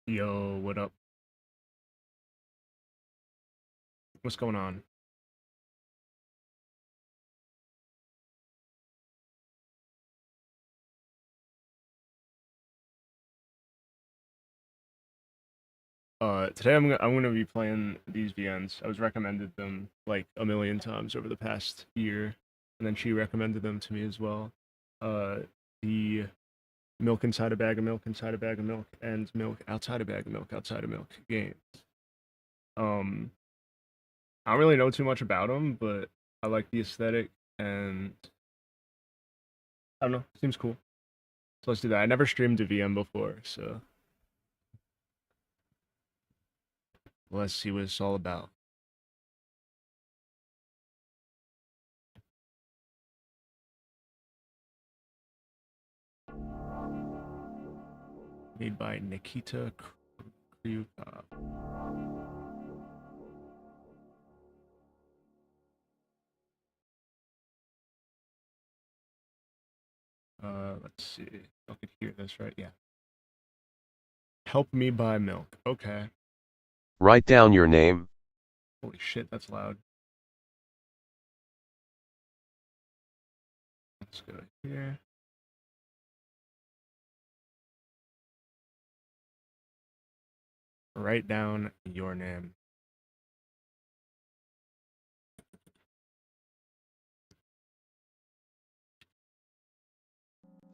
Yo, what up? What's going on? Today I'm gonna be playing these VNs. I was recommended them like a million times over the past year, and then she recommended them to me as well. Uh, the milk inside a bag of milk inside a bag of milk and milk outside a bag of milk outside of milk games. Um, I don't really know too much about them, but I like the aesthetic and I don't know, seems cool. So let's do that. I never streamed a VM before, so let's see what it's all about. Made by Nikita Kryukov. Let's see. I could hear this, right? Yeah. Help me buy milk. Okay. Write down your name. Holy shit, that's loud. Let's go here. Write down your name.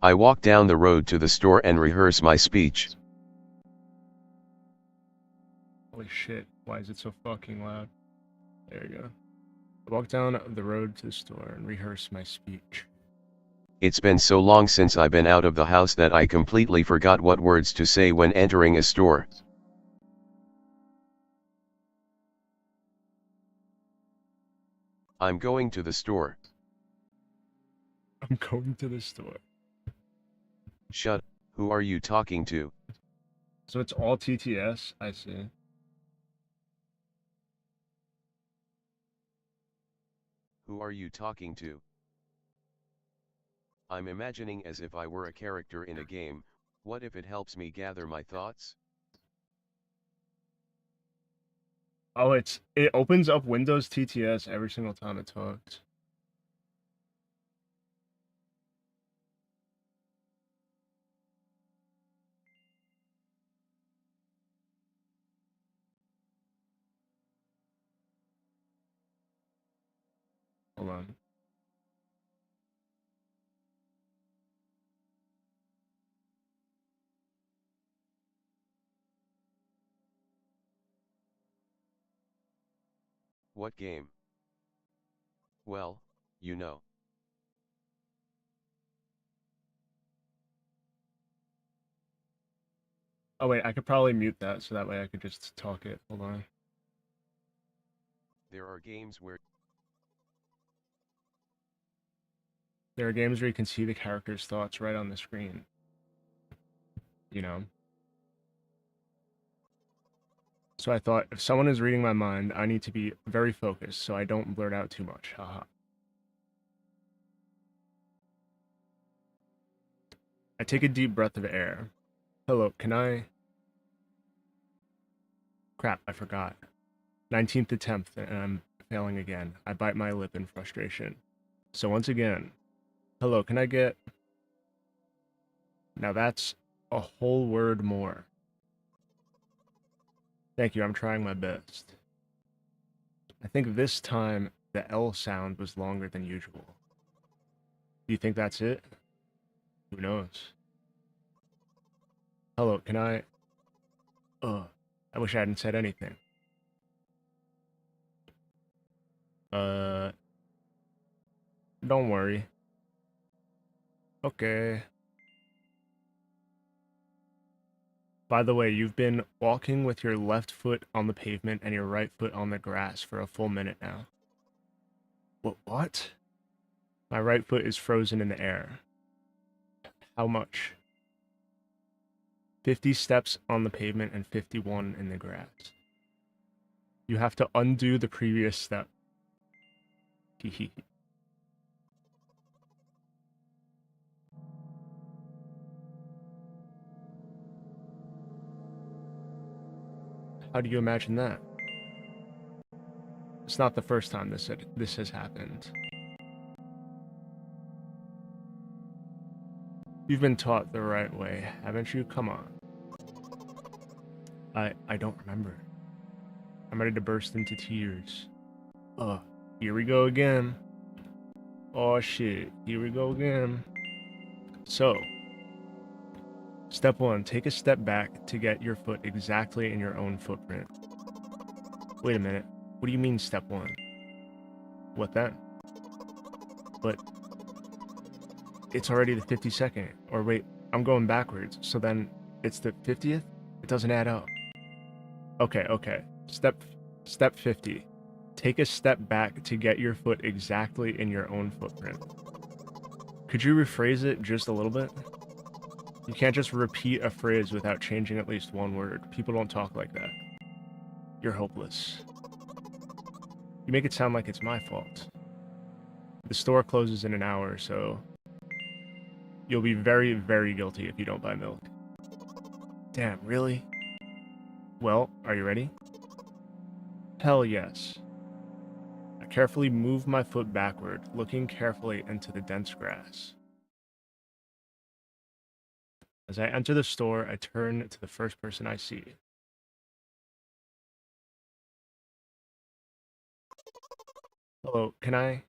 I walk down the road to the store and rehearse my speech. Holy shit, why is it so fucking loud? There you go. I walk down the road to the store and rehearse my speech. It's been so long since I've been out of the house that I completely forgot what words to say when entering a store. I'm going to the store. I'm going to the store. Shut, who are you talking to? So it's all TTS, I see. Who are you talking to? I'm imagining as if I were a character in a game. What if it helps me gather my thoughts? Oh, it opens up Windows TTS every single time it talks. Hold on. What game? Well, you know. Oh wait, I could probably mute that so that way I could just talk it. Hold on. There are games where There are games where you can see the character's thoughts right on the screen. You know? So I thought, if someone is reading my mind, I need to be very focused so I don't blurt out too much. Haha. I take a deep breath of air. Hello, can I... Crap, I forgot. 19th attempt, and I'm failing again. I bite my lip in frustration. So once again, hello, can I get... Now that's a whole word more. Thank you, I'm trying my best. I think this time the L sound was longer than usual. Do you think that's it? Who knows? Hello, can I... I wish I hadn't said anything. Uh, don't worry. Okay. By the way, you've been walking with your left foot on the pavement and your right foot on the grass for a full minute now. What? My right foot is frozen in the air. How much? 50 steps on the pavement and 51 in the grass. You have to undo the previous step. Hehe. How do you imagine that? It's not the first time this has happened. You've been taught the right way, haven't you? Come on. I don't remember. I'm ready to burst into tears. Here we go again. Oh shit, here we go again. So, step 1, take a step back to get your foot exactly in your own footprint. Wait a minute, what do you mean step 1? What then? But it's already the 52nd, or wait, I'm going backwards, so then it's the 50th? It doesn't add up. Okay. Step 50. Take a step back to get your foot exactly in your own footprint. Could you rephrase it just a little bit? You can't just repeat a phrase without changing at least one word. People don't talk like that. You're hopeless. You make it sound like it's my fault. The store closes in an hour, so you'll be very, very guilty if you don't buy milk. Damn, really? Well, are you ready? Hell yes. I carefully move my foot backward, looking carefully into the dense grass. As I enter the store, I turn to the first person I see. Hello, can I?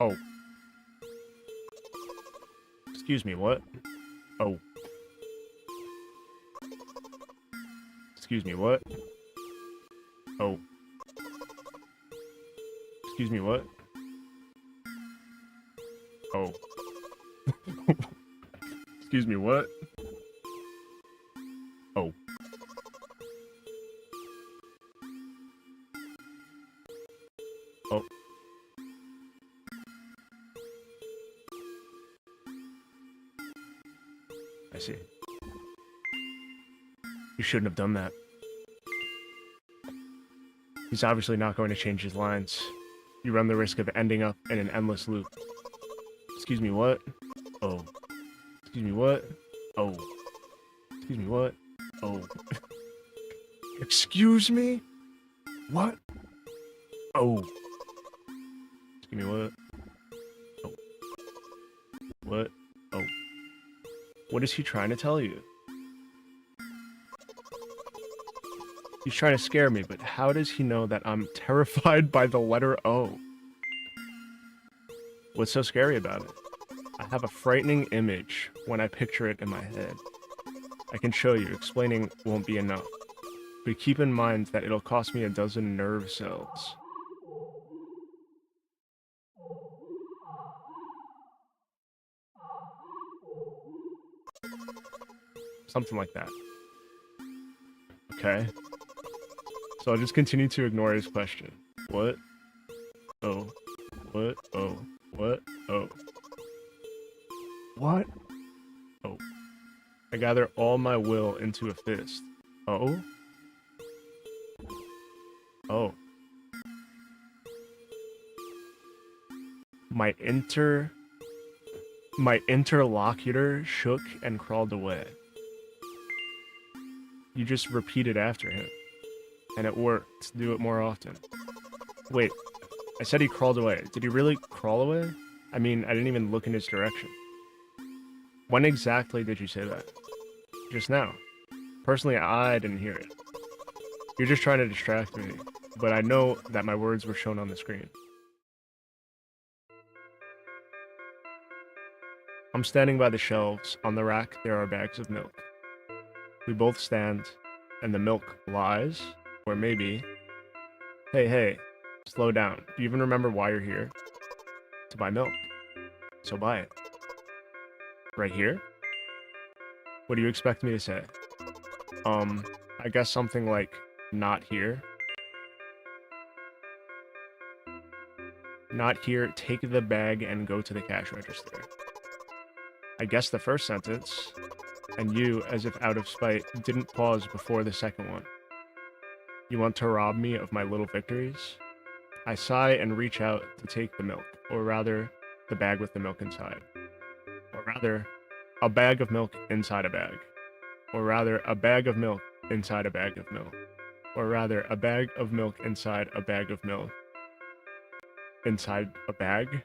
Oh. Excuse me, what? Oh. Excuse me, what? Oh. Excuse me, what? Oh. Excuse me, what? Oh. Oh. I see. You shouldn't have done that. He's obviously not going to change his lines. You run the risk of ending up in an endless loop. Excuse me, what? Oh. Excuse me, what? Oh. Excuse me, what? Oh. Excuse me? What? Oh. Excuse me, what? Oh. What? Oh. What is he trying to tell you? He's trying to scare me, but how does he know that I'm terrified by the letter O? What's so scary about it? I have a frightening image when I picture it in my head. I can show you, explaining won't be enough. But keep in mind that it'll cost me a dozen nerve cells. Something like that. Okay. So I'll just continue to ignore his question. What? Oh. What? Oh. What? Oh. What? Oh. I gather all my will into a fist. Oh? Oh. My interlocutor shook and crawled away. You just repeated after him. And it worked. Do it more often. Wait, I said he crawled away. Did he really crawl away? I mean, I didn't even look in his direction. When exactly did you say that? Just now. Personally, I didn't hear it. You're just trying to distract me, but I know that my words were shown on the screen. I'm standing by the shelves. On the rack, there are bags of milk. We both stand, and the milk lies, or maybe... Hey, slow down. Do you even remember why you're here? To buy milk. So buy it. Right here? What do you expect me to say? I guess something like, not here. Not here, take the bag and go to the cash register. I guess the first sentence, and you, as if out of spite, didn't pause before the second one. You want to rob me of my little victories? I sigh and reach out to take the milk, or rather, the bag with the milk inside. Or rather, a bag of milk inside a bag. Or rather, a bag of milk inside a bag of milk. Or rather, a bag of milk inside a bag of milk. Inside a bag?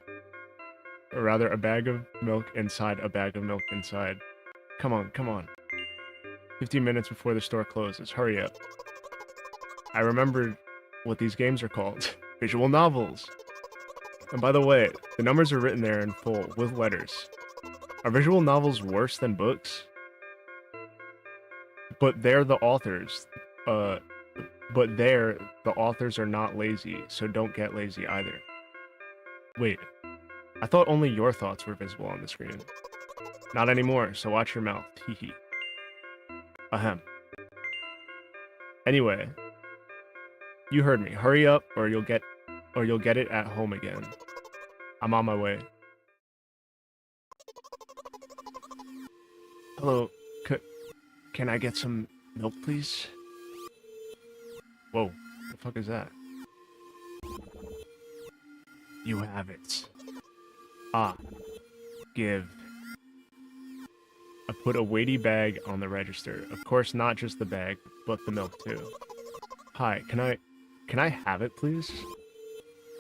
Or rather, a bag of milk inside a bag of milk inside. Come on, come on. 15 minutes before the store closes. Hurry up. I remembered what these games are called. Visual novels. And by the way, the numbers are written there in full, with letters. Are visual novels worse than books? But they're the authors. But the authors are not lazy, so don't get lazy either. Wait, I thought only your thoughts were visible on the screen. Not anymore, so watch your mouth. Hee. Ahem. Anyway, you heard me. Hurry up, or you'll get it at home again. I'm on my way. Hello, can I get some milk, please? Whoa, the fuck is that? You have it. Ah, give. I put a weighty bag on the register. Of course, not just the bag, but the milk too. Hi, can I have it, please?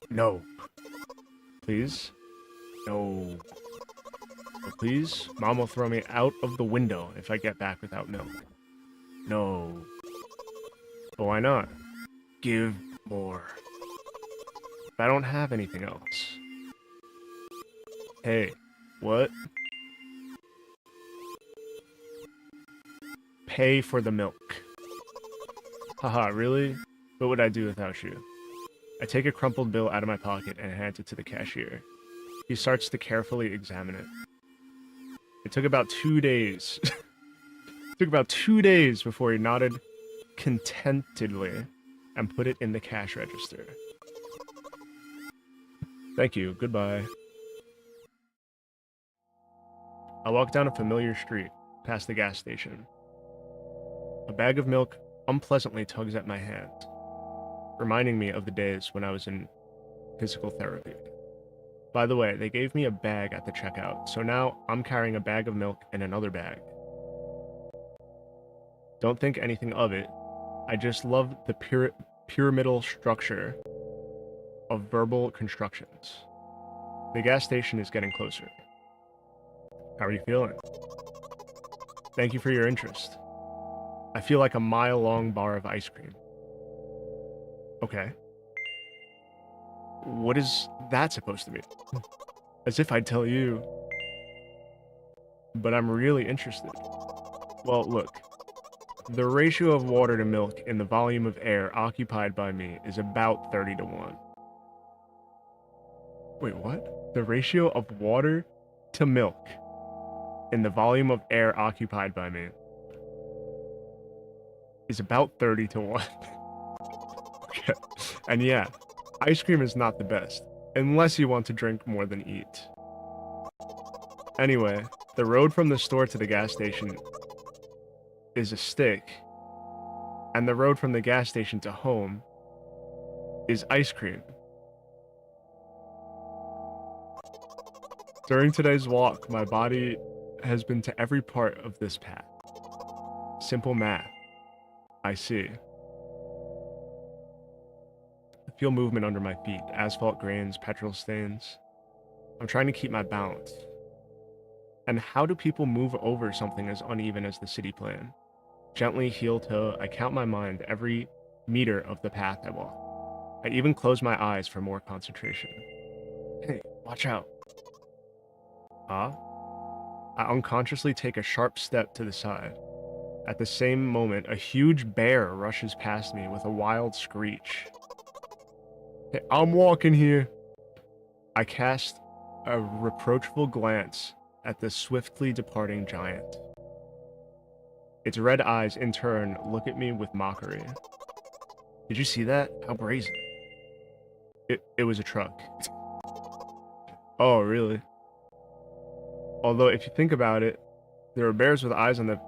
No. Please? No. But please? Mom will throw me out of the window if I get back without milk. No. But why not? Give more. I don't have anything else. Hey, what? Pay for the milk. Haha, really? What would I do without you? I take a crumpled bill out of my pocket and hand it to the cashier. He starts to carefully examine it. It took about 2 days. It took about 2 days before he nodded contentedly and put it in the cash register. Thank you, goodbye. I walk down a familiar street, past the gas station. A bag of milk unpleasantly tugs at my hand, reminding me of the days when I was in physical therapy. By the way, they gave me a bag at the checkout, so now I'm carrying a bag of milk in another bag. Don't think anything of it. I just love the pyramidal structure of verbal constructions. The gas station is getting closer. How are you feeling? Thank you for your interest. I feel like a mile-long bar of ice cream. Okay. What is that supposed to mean? As if I'd tell you. But I'm really interested. Well, look. The ratio of water to milk in the volume of air occupied by me is about 30 to 1. Wait, what? The ratio of water to milk in the volume of air occupied by me is about 30 to 1. Okay. And yeah, ice cream is not the best, unless you want to drink more than eat. Anyway, the road from the store to the gas station is a stick, and the road from the gas station to home is ice cream. During today's walk, my body has been to every part of this path. Simple math. I see. I feel movement under my feet, asphalt grains, petrol stains. I'm trying to keep my balance. And how do people move over something as uneven as the city plan? Gently, heel-toe, I count my mind every meter of the path I walk. I even close my eyes for more concentration. Hey, watch out. Huh? I unconsciously take a sharp step to the side. At the same moment, a huge bear rushes past me with a wild screech. Hey, I'm walking here. I cast a reproachful glance at the swiftly departing giant. Its red eyes, in turn, look at me with mockery. Did you see that? How brazen. It was a truck. Oh, really? Although, if you think about it, there are bears with eyes on the...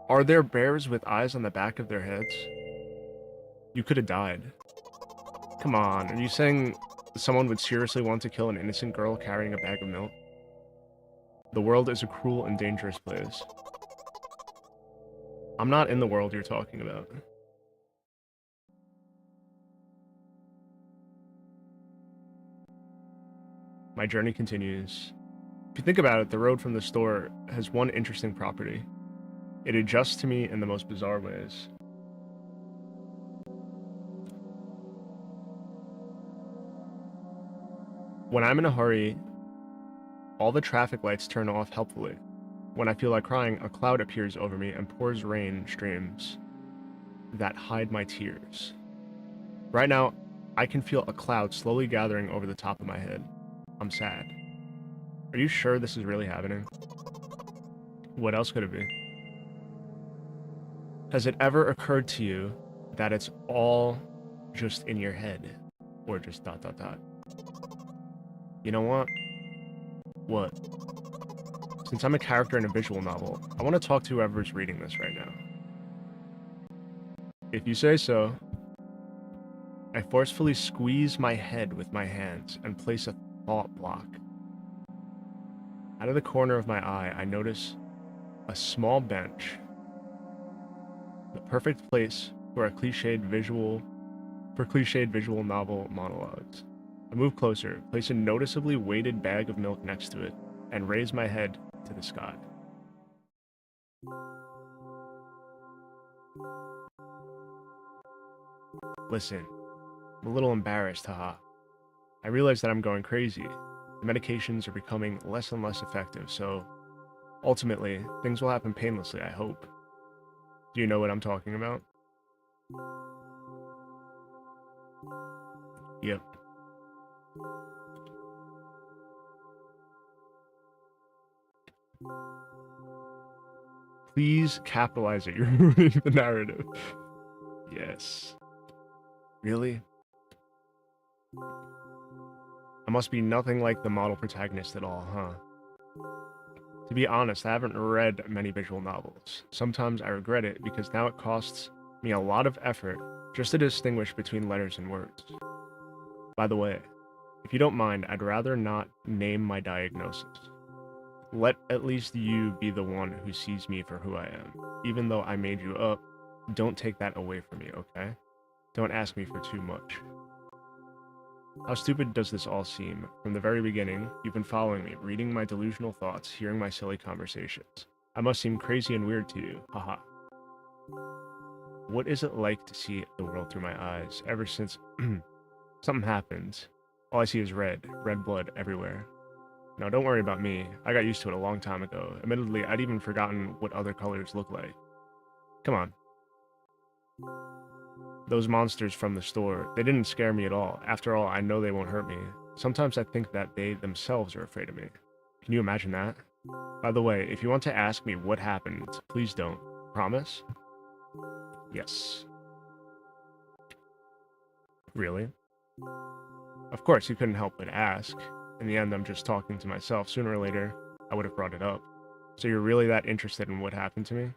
Are there bears with eyes on the back of their heads? You could have died. Come on, are you saying someone would seriously want to kill an innocent girl carrying a bag of milk? The world is a cruel and dangerous place. I'm not in the world you're talking about. My journey continues. If you think about it, the road from the store has one interesting property. It adjusts to me in the most bizarre ways. When I'm in a hurry, all the traffic lights turn off helpfully. When I feel like crying, a cloud appears over me and pours rain streams that hide my tears. Right now, I can feel a cloud slowly gathering over the top of my head. I'm sad. Are you sure this is really happening? What else could it be? Has it ever occurred to you that it's all just in your head? Or just ... You know what? What? Since I'm a character in a visual novel, I want to talk to whoever's reading this right now. If you say so, I forcefully squeeze my head with my hands and place a thought block. Out of the corner of my eye, I notice a small bench. The perfect place for cliched visual novel monologues. I move closer, place a noticeably weighted bag of milk next to it, and raise my head to the sky. Listen, I'm a little embarrassed, haha. I realize that I'm going crazy. The medications are becoming less and less effective, so ultimately, things will happen painlessly, I hope. Do you know what I'm talking about? Yep. Please capitalize it. You're ruining the narrative. Yes. Really? I must be nothing like the model protagonist at all, huh? To be honest, I haven't read many visual novels. Sometimes I regret it because now it costs me a lot of effort just to distinguish between letters and words. By the way, if you don't mind, I'd rather not name my diagnosis. Let at least you be the one who sees me for who I am. Even though I made you up, don't take that away from me, okay? Don't ask me for too much. How stupid does this all seem? From the very beginning, you've been following me, reading my delusional thoughts, hearing my silly conversations. I must seem crazy and weird to you, haha. What is it like to see the world through my eyes? Ever since something happened, all I see is red blood everywhere. Now don't worry about me, I got used to it a long time ago. Admittedly, I'd even forgotten what other colors look like. Come on. Those monsters from the store, they didn't scare me at all. After all, I know they won't hurt me. Sometimes I think that they themselves are afraid of me. Can you imagine that? By the way, if you want to ask me what happened, please don't. Promise? Yes. Really? Of course, you couldn't help but ask. In the end, I'm just talking to myself. Sooner or later, I would have brought it up. So you're really that interested in what happened to me?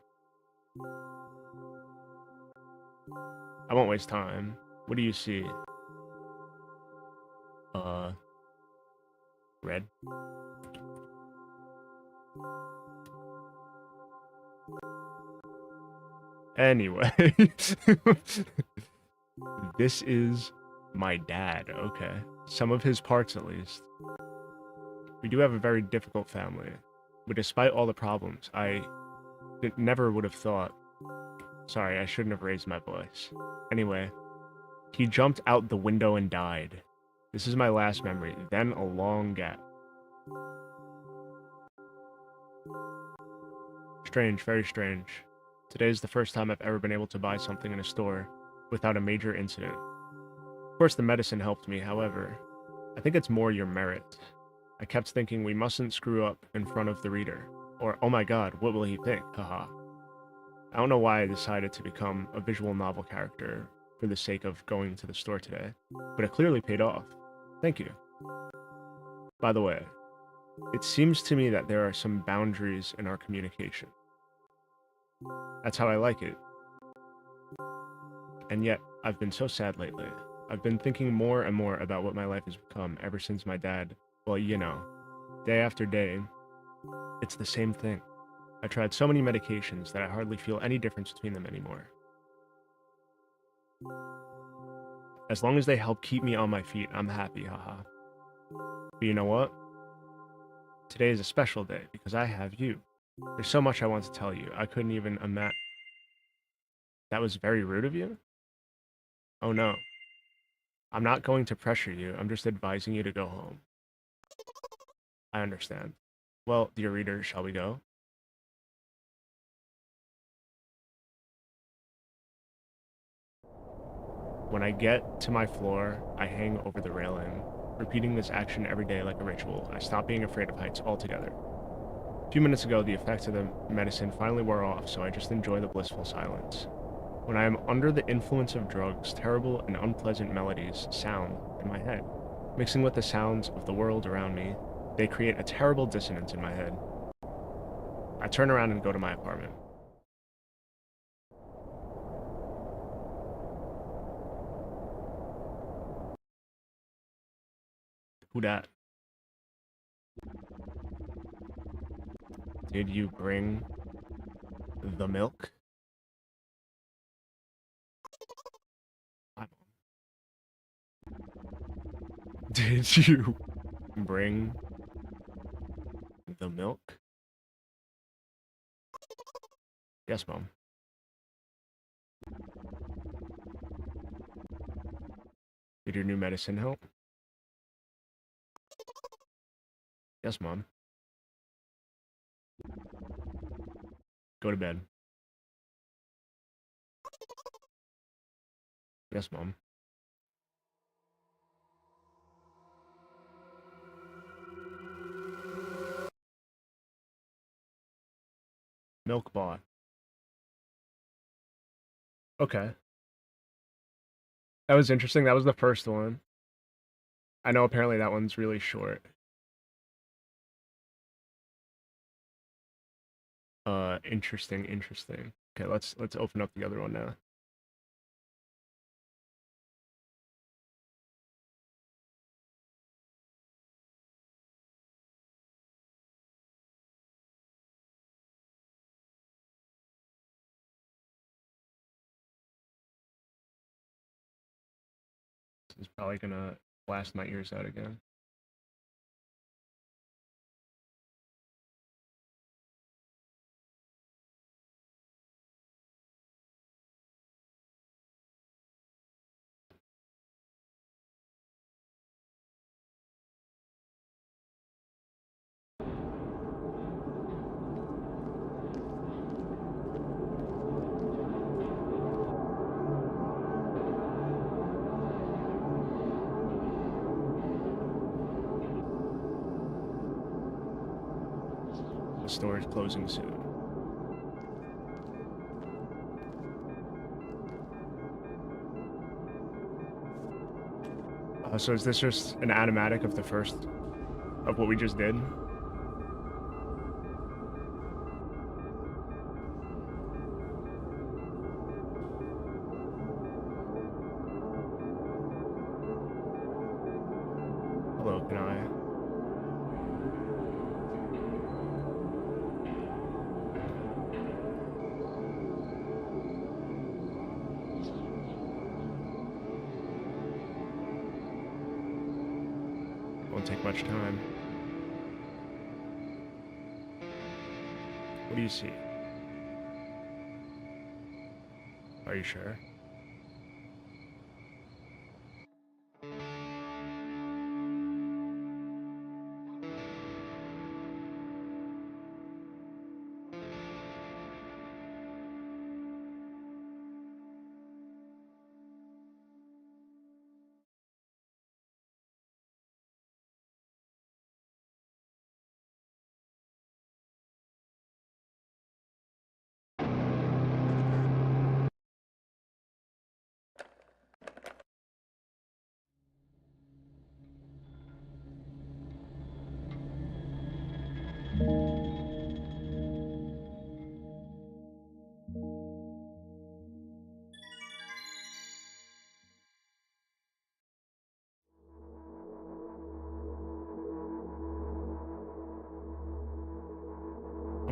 I won't waste time. What do you see? Red? Anyway. This is my dad, okay. Some of his parts, at least. We do have a very difficult family. But despite all the problems, I never would have thought... Sorry, I shouldn't have raised my voice. Anyway, he jumped out the window and died. This is my last memory, then a long gap. Strange, very strange. Today is the first time I've ever been able to buy something in a store without a major incident. Of course, the medicine helped me, however. I think it's more your merit. I kept thinking we mustn't screw up in front of the reader. Or, oh my god, what will he think? Haha. I don't know why I decided to become a visual novel character for the sake of going to the store today, but it clearly paid off. Thank you. By the way, it seems to me that there are some boundaries in our communication. That's how I like it. And yet, I've been so sad lately. I've been thinking more and more about what my life has become ever since my dad, well, you know, day after day, It's the same thing. I tried so many medications that I hardly feel any difference between them anymore. As long as they help keep me on my feet, I'm happy, haha. But you know what? Today is a special day because I have you. There's so much I want to tell you. I couldn't even imagine. That was very rude of you? Oh no. I'm not going to pressure you. I'm just advising you to go home. I understand. Well, dear reader, shall we go? When I get to my floor, I hang over the railing. Repeating this action every day like a ritual, I stop being afraid of heights altogether. A few minutes ago, the effects of the medicine finally wore off, so I just enjoy the blissful silence. When I am under the influence of drugs, terrible and unpleasant melodies sound in my head. Mixing with the sounds of the world around me, they create a terrible dissonance in my head. I turn around and go to my apartment. Who dat? Did you bring the milk? Did you bring the milk? Yes, Mom. Did your new medicine help? Yes, Mom. Go to bed. Yes, Mom. Milk bought. Okay. That was interesting. That was the first one. I know apparently that one's really short. Interesting, interesting. Okay, let's open up the other one now. This is probably gonna blast my ears out again. The store is closing soon. So is this just an animatic of the first of what we just did? Hello, can I? Won't take much time. What do you see? Are you sure?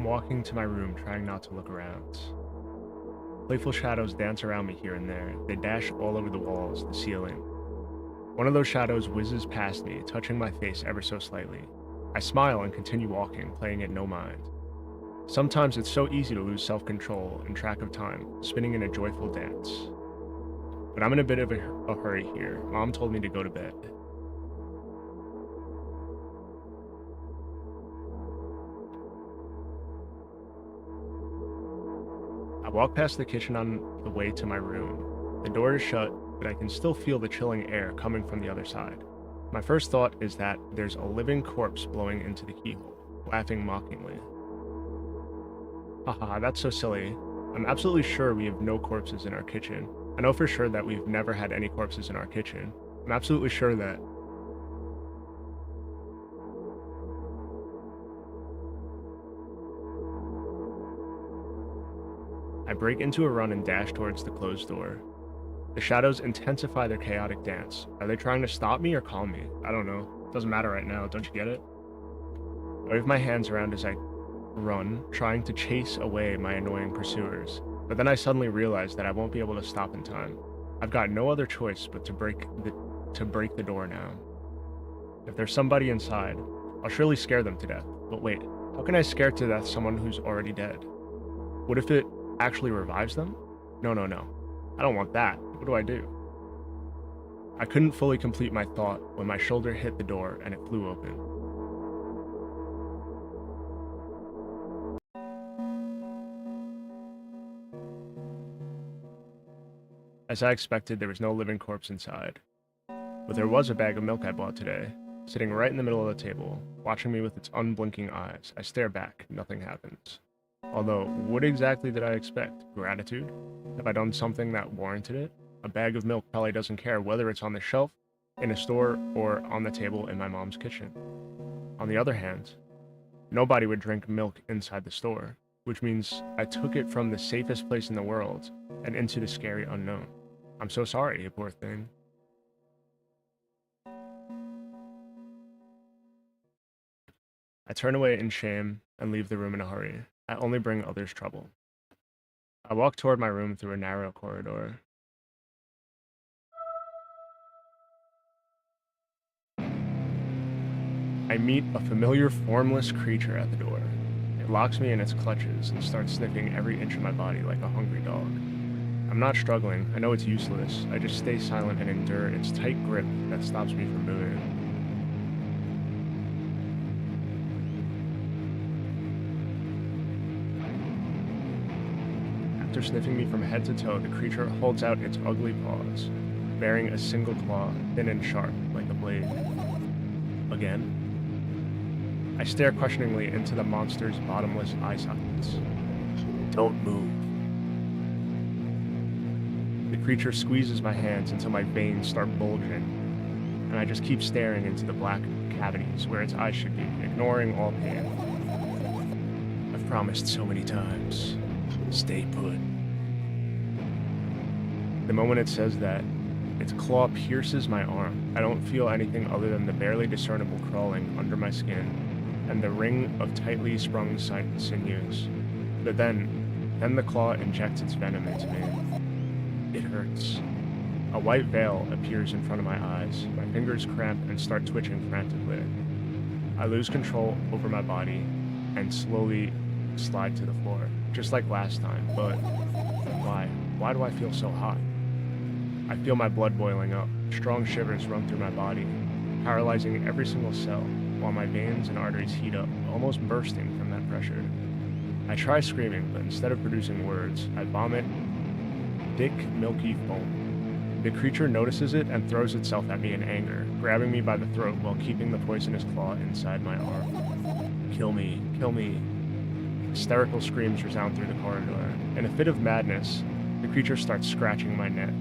I'm walking to my room, trying not to look around. Playful shadows dance around me here and there. They dash all over the walls, the ceiling. One of those shadows whizzes past me, touching my face ever so slightly. I smile and continue walking, paying it no mind. Sometimes it's so easy to lose self-control and track of time, spinning in a joyful dance. But I'm in a bit of a hurry here. Mom told me to go to bed. I walk past the kitchen on the way to my room. The door is shut, but I can still feel the chilling air coming from the other side. My first thought is that there's a living corpse blowing into the keyhole, laughing mockingly. Haha, that's so silly. I'm absolutely sure we have no corpses in our kitchen. I know for sure that we've never had any corpses in our kitchen. I'm absolutely sure that. I break into a run and dash towards the closed door. The shadows intensify their chaotic dance. Are they trying to stop me or calm me? I don't know. Doesn't matter right now, don't you get it? I wave my hands around as I run, trying to chase away my annoying pursuers. But then I suddenly realize that I won't be able to stop in time. I've got no other choice but to break the door now. If there's somebody inside, I'll surely scare them to death. But wait, how can I scare to death someone who's already dead? What if it actually revives them? No. I don't want that. What do I do? I couldn't fully complete my thought when my shoulder hit the door and it flew open. As I expected, there was no living corpse inside. But there was a bag of milk I bought today, sitting right in the middle of the table, watching me with its unblinking eyes. I stare back, nothing happens. Although, what exactly did I expect? Gratitude? Have I done something that warranted it? A bag of milk probably doesn't care whether it's on the shelf, in a store, or on the table in my mom's kitchen. On the other hand, nobody would drink milk inside the store, which means I took it from the safest place in the world and into the scary unknown. I'm so sorry, you poor thing. I turn away in shame and leave the room in a hurry. I only bring others trouble. I walk toward my room through a narrow corridor. I meet a familiar formless creature at the door. It locks me in its clutches and starts sniffing every inch of my body like a hungry dog. I'm not struggling. I know it's useless. I just stay silent and endure its tight grip that stops me from moving. After sniffing me from head to toe, the creature holds out its ugly paws, bearing a single claw, thin and sharp, like a blade. Again? I stare questioningly into the monster's bottomless eye sockets. Don't move. The creature squeezes my hands until my veins start bulging, and I just keep staring into the black cavities where its eyes should be, ignoring all pain. I've promised so many times. Stay put. The moment it says that, its claw pierces my arm. I don't feel anything other than the barely discernible crawling under my skin and the ring of tightly sprung sinews. But then the claw injects its venom into me. It hurts. A white veil appears in front of my eyes. My fingers cramp and start twitching frantically. I lose control over my body and slowly slide to the floor, just like last time, but why? Why do I feel so hot? I feel my blood boiling up. Strong shivers run through my body, paralyzing every single cell, while my veins and arteries heat up, almost bursting from that pressure. I try screaming, but instead of producing words, I vomit thick, milky foam. The creature notices it and throws itself at me in anger, grabbing me by the throat while keeping the poisonous claw inside my arm. Kill me, kill me. Hysterical screams resound through the corridor. In a fit of madness, the creature starts scratching my neck.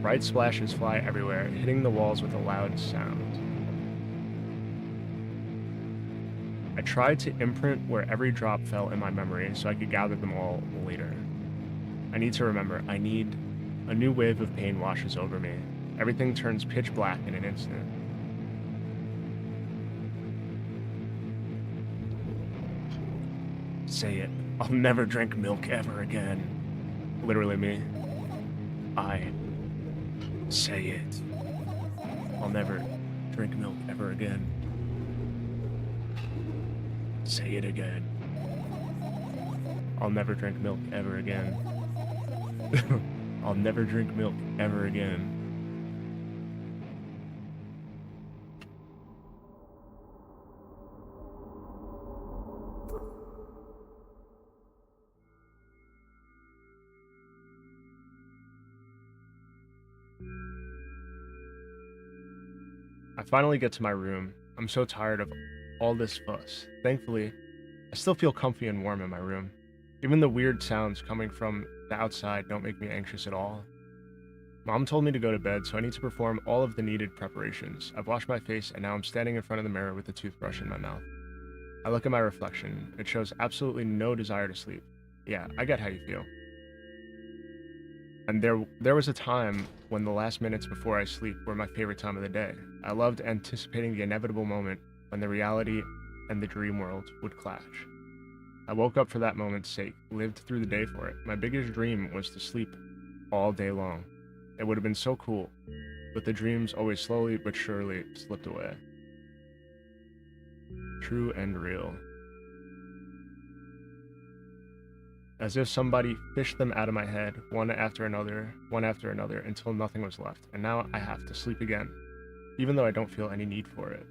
Bright splashes fly everywhere, hitting the walls with a loud sound. I tried to imprint where every drop fell in my memory so I could gather them all later. I need to remember. A new wave of pain washes over me. Everything turns pitch black in an instant. Say it. I'll never drink milk ever again. Literally me. I say it. I'll never drink milk ever again. Say it again. I'll never drink milk ever again. I'll never drink milk ever again. I finally get to my room. I'm so tired of all this fuss. Thankfully, I still feel comfy and warm in my room. Even the weird sounds coming from the outside don't make me anxious at all. Mom told me to go to bed, so I need to perform all of the needed preparations. I've washed my face, and now I'm standing in front of the mirror with a toothbrush in my mouth. I look at my reflection. It shows absolutely no desire to sleep. Yeah, I get how you feel. And there was a time when the last minutes before I sleep were my favorite time of the day. I loved anticipating the inevitable moment when the reality and the dream world would clash. I woke up for that moment's sake, lived through the day for it. My biggest dream was to sleep all day long. It would have been so cool, but the dreams always slowly but surely slipped away. True and real. As if somebody fished them out of my head, one after another, until nothing was left, and now I have to sleep again, even though I don't feel any need for it.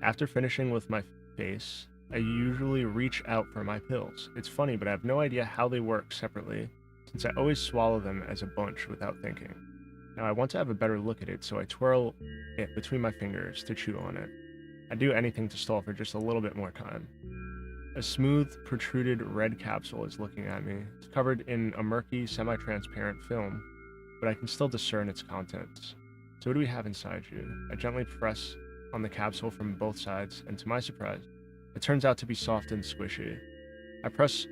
After finishing with my face, I usually reach out for my pills. It's funny, but I have no idea how they work separately, since I always swallow them as a bunch without thinking. Now I want to have a better look at it, so I twirl it between my fingers to chew on it. I'd do anything to stall for just a little bit more time. A smooth, protruded red capsule is looking at me. It's covered in a murky, semi-transparent film, but I can still discern its contents. So what do we have inside you? I gently press on the capsule from both sides, and to my surprise, it turns out to be soft and squishy. I press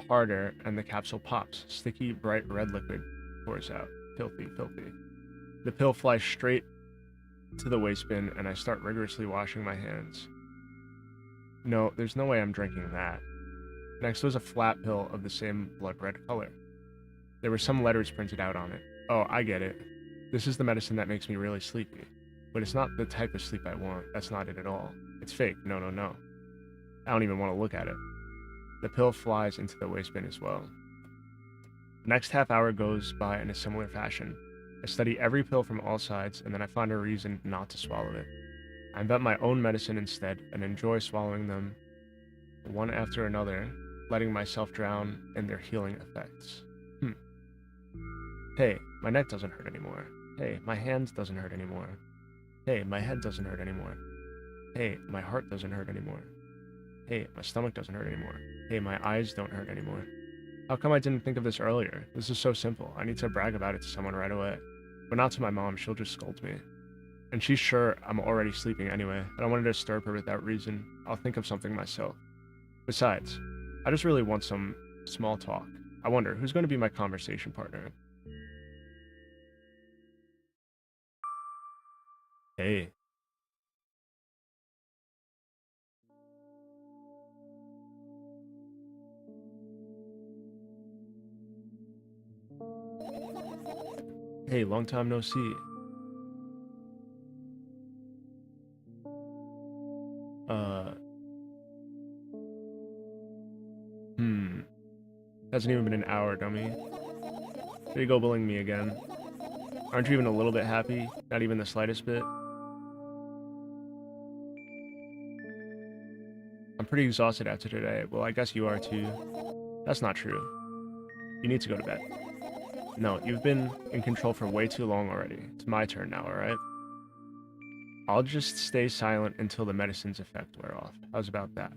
harder, and the capsule pops. Sticky, bright red liquid pours out. Filthy, filthy. The pill flies straight to the waste bin, and I start rigorously washing my hands. No, there's no way I'm drinking that. Next was a flat pill of the same blood red color. There were some letters printed out on it. Oh, I get it. This is the medicine that makes me really sleepy. But it's not the type of sleep I want. That's not it at all. It's fake. No, no, no. I don't even want to look at it. The pill flies into the waste bin as well. The next half hour goes by in a similar fashion. I study every pill from all sides, and then I find a reason not to swallow it. I invent my own medicine instead, and enjoy swallowing them one after another, letting myself drown in their healing effects. Hey, my neck doesn't hurt anymore. Hey, my hand doesn't hurt anymore. Hey, my head doesn't hurt anymore. Hey, my heart doesn't hurt anymore. Hey, my stomach doesn't hurt anymore. Hey, my eyes don't hurt anymore. How come I didn't think of this earlier? This is so simple. I need to brag about it to someone right away. But not to my mom, she'll just scold me. And she's sure I'm already sleeping anyway. I don't want to disturb her without reason. I'll think of something myself. Besides, I just really want some small talk. I wonder, who's going to be my conversation partner? Hey. Hey, long time no see. Hasn't even been an hour, dummy. There you go, bullying me again. Aren't you even a little bit happy? Not even the slightest bit? I'm pretty exhausted after today. Well, I guess you are too. That's not true. You need to go to bed. No, you've been in control for way too long already. It's my turn now, alright? I'll just stay silent until the medicine's effect wear off. How's about that?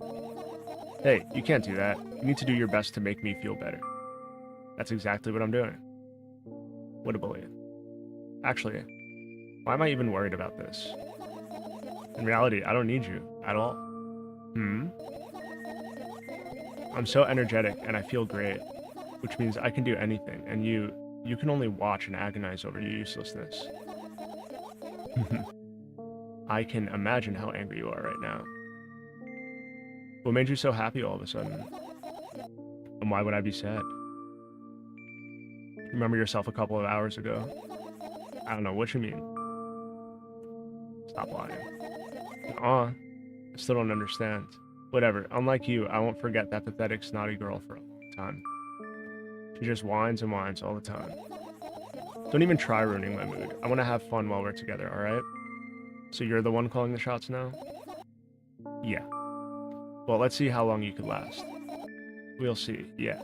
Hey, you can't do that. You need to do your best to make me feel better. That's exactly what I'm doing. What a bully. Actually, why am I even worried about this? In reality, I don't need you at all. I'm so energetic and I feel great, which means I can do anything, and you can only watch and agonize over your uselessness. I can imagine how angry you are right now. What made you so happy all of a sudden? And why would I be sad? Remember yourself a couple of hours ago? I don't know what you mean. Stop lying. Aw, I still don't understand. Whatever, unlike you, I won't forget that pathetic snotty girl for a long time. She just whines and whines all the time. Don't even try ruining my mood. I want to have fun while we're together, alright? So you're the one calling the shots now? Yeah. Well, let's see how long you could last. We'll see, yeah.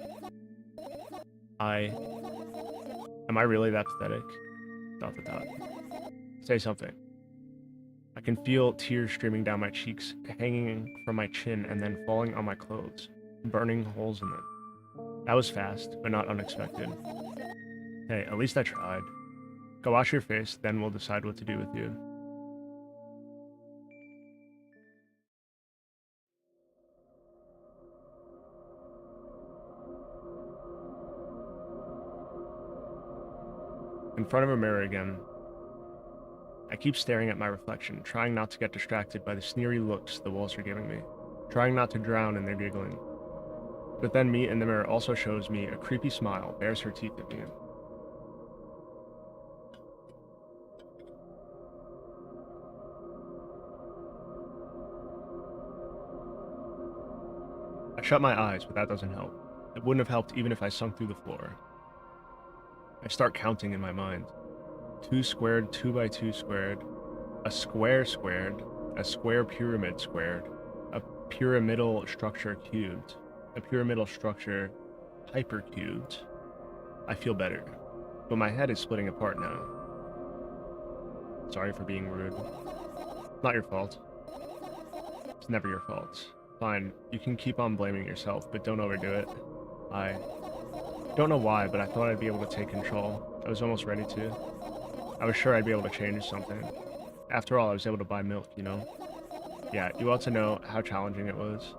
Am I really that pathetic? ... Say something. I can feel tears streaming down my cheeks, hanging from my chin and then falling on my clothes, burning holes in them. That was fast, but not unexpected. Hey, at least I tried. Go wash your face, then we'll decide what to do with you. In front of a mirror again, I keep staring at my reflection, trying not to get distracted by the sneery looks the walls are giving me, trying not to drown in their giggling. But then me in the mirror also shows me a creepy smile, bares her teeth at me. I shut my eyes, but that doesn't help. It wouldn't have helped even if I sunk through the floor. I start counting in my mind. 2 squared, 2 by 2 squared, a square squared, a square pyramid squared, a pyramidal structure cubed, a pyramidal structure hypercubed. I feel better, but my head is splitting apart now. Sorry for being rude. Not your fault. It's never your fault. Fine, you can keep on blaming yourself, but don't overdo it. I don't know why, but I thought I'd be able to take control. I was almost ready to. I was sure I'd be able to change something. After all, I was able to buy milk, you know? Yeah, you ought to know how challenging it was.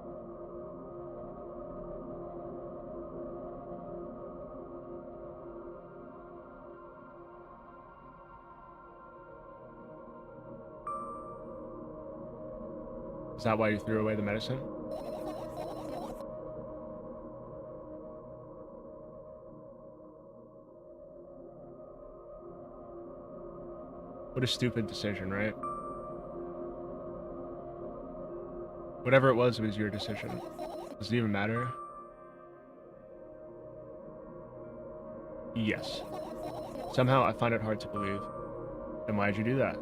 Is that why you threw away the medicine? What a stupid decision, right? Whatever it was your decision. Does it even matter? Yes. Somehow I find it hard to believe. Then why'd you do that?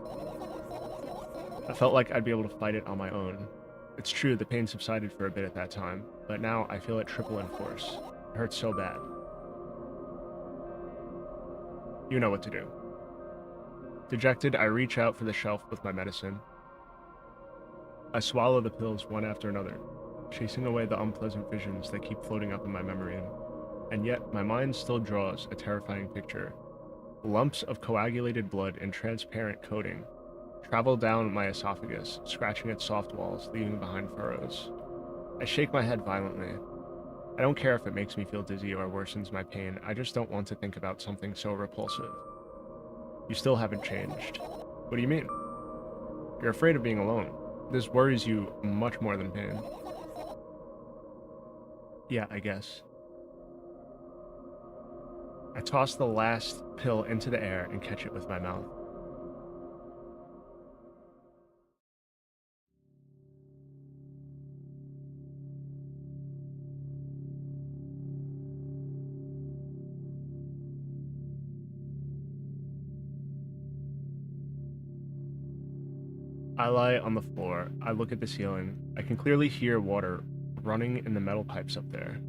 I felt like I'd be able to fight it on my own. It's true, the pain subsided for a bit at that time, but now I feel it triple in force. It hurts so bad. You know what to do. Dejected, I reach out for the shelf with my medicine. I swallow the pills one after another, chasing away the unpleasant visions that keep floating up in my memory. And yet, my mind still draws a terrifying picture. Lumps of coagulated blood in transparent coating travel down my esophagus, scratching its soft walls, leaving behind furrows. I shake my head violently. I don't care if it makes me feel dizzy or worsens my pain, I just don't want to think about something so repulsive. You still haven't changed. What do you mean? You're afraid of being alone. This worries you much more than pain. Yeah, I guess. I toss the last pill into the air and catch it with my mouth. I lie on the floor. I look at the ceiling. I can clearly hear water running in the metal pipes up there.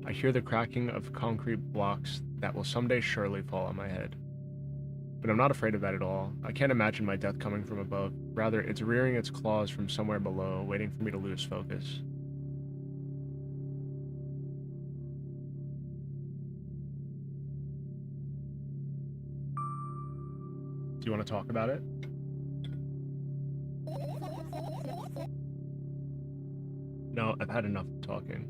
I hear the cracking of concrete blocks that will someday surely fall on my head. But I'm not afraid of that at all. I can't imagine my death coming from above. Rather, it's rearing its claws from somewhere below, waiting for me to lose focus. Do you want to talk about it? No, I've had enough of talking.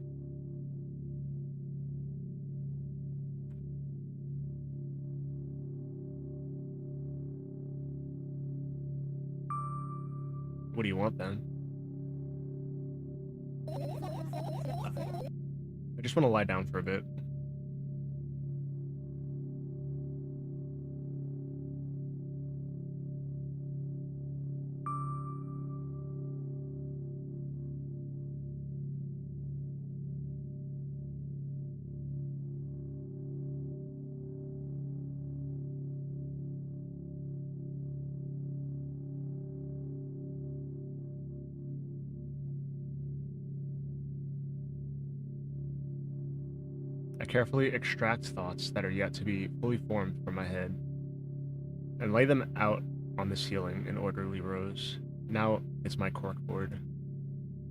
What do you want then? I just want to lie down for a bit. I carefully extract thoughts that are yet to be fully formed from my head and lay them out on the ceiling in orderly rows. Now it's my corkboard.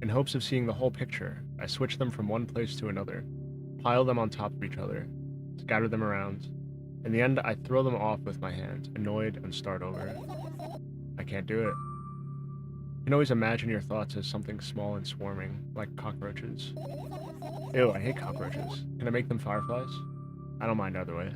In hopes of seeing the whole picture, I switch them from one place to another, pile them on top of each other, scatter them around. In the end, I throw them off with my hand, annoyed, and start over. I can't do it. You can always imagine your thoughts as something small and swarming, like cockroaches. Ew, I hate cockroaches. Can I make them fireflies? I don't mind either way.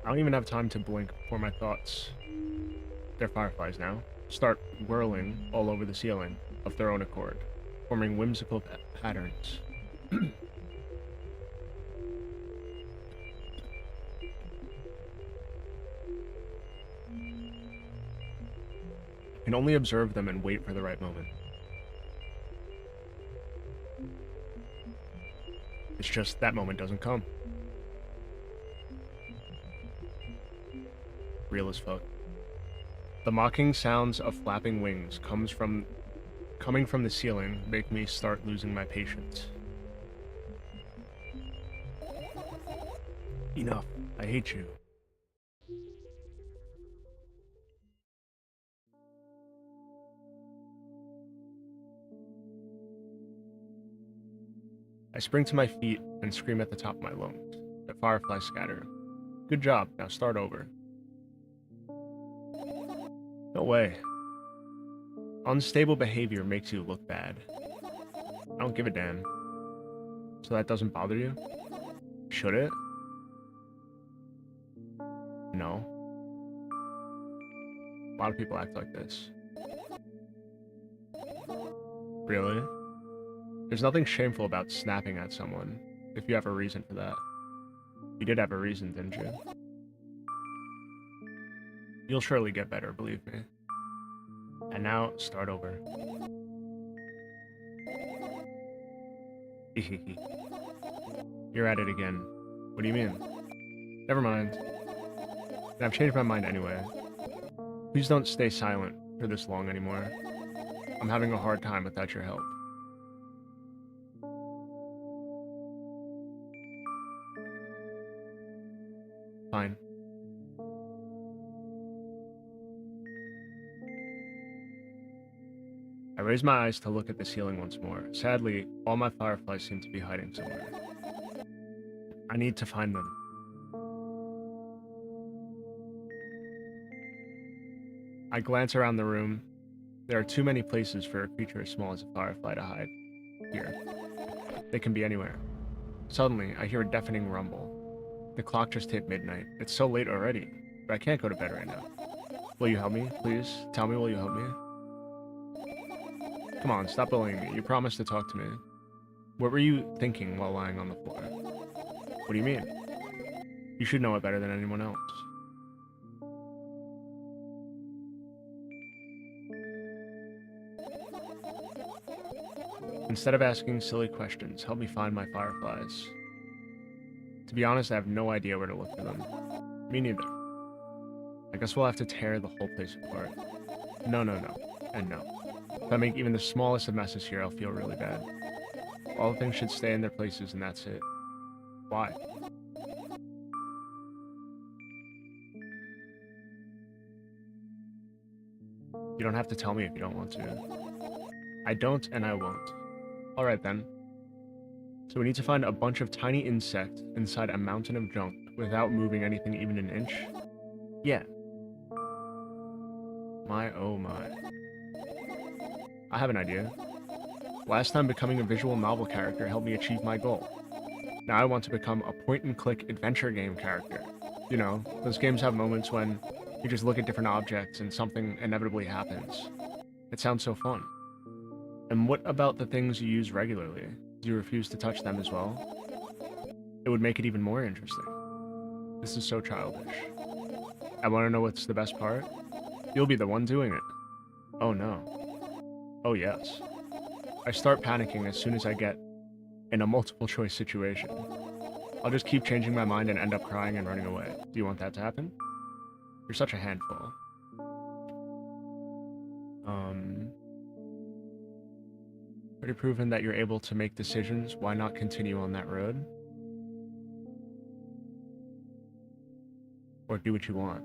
I don't even have time to blink before my thoughts, they're fireflies now, start whirling all over the ceiling of their own accord, forming whimsical patterns. I can only observe them and wait for the right moment. It's just that moment doesn't come. Real as fuck. The mocking sounds of flapping wings coming from the ceiling make me start losing my patience. Enough. I hate you. I spring to my feet and scream at the top of my lungs. The fireflies scatter. Good job, now start over. No way. Unstable behavior makes you look bad. I don't give a damn. So that doesn't bother you? Should it? No. A lot of people act like this. Really? There's nothing shameful about snapping at someone, if you have a reason for that. You did have a reason, didn't you? You'll surely get better, believe me. And now, start over. You're at it again. What do you mean? Never mind. And I've changed my mind anyway. Please don't stay silent for this long anymore. I'm having a hard time without your help. Fine. I raise my eyes to look at the ceiling once more. Sadly, all my fireflies seem to be hiding somewhere. I need to find them. I glance around the room. There are too many places for a creature as small as a firefly to hide. Here. They can be anywhere. Suddenly, I hear a deafening rumble. The clock just hit midnight. It's so late already, but I can't go to bed right now. Will you help me, please? Tell me, will you help me? Come on, stop bullying me. You promised to talk to me. What were you thinking while lying on the floor? What do you mean? You should know it better than anyone else. Instead of asking silly questions, help me find my fireflies. To be honest, I have no idea where to look for them. Me neither. I guess we'll have to tear the whole place apart. No, and no. If I make even the smallest of messes here, I'll feel really bad. All things should stay in their places and that's it. Why? You don't have to tell me if you don't want to. I don't and I won't. Alright then. So we need to find a bunch of tiny insects inside a mountain of junk without moving anything even an inch? Yeah. My oh my. I have an idea. Last time becoming a visual novel character helped me achieve my goal. Now I want to become a point-and-click adventure game character. You know, those games have moments when you just look at different objects and something inevitably happens. It sounds so fun. And what about the things you use regularly? Do you refuse to touch them as well? It would make it even more interesting. This is so childish. I want to know what's the best part? You'll be the one doing it. Oh no. Oh yes. I start panicking as soon as I get in a multiple choice situation. I'll just keep changing my mind and end up crying and running away. Do you want that to happen? You're such a handful. Already proven that you're able to make decisions, why not continue on that road? Or do what you want?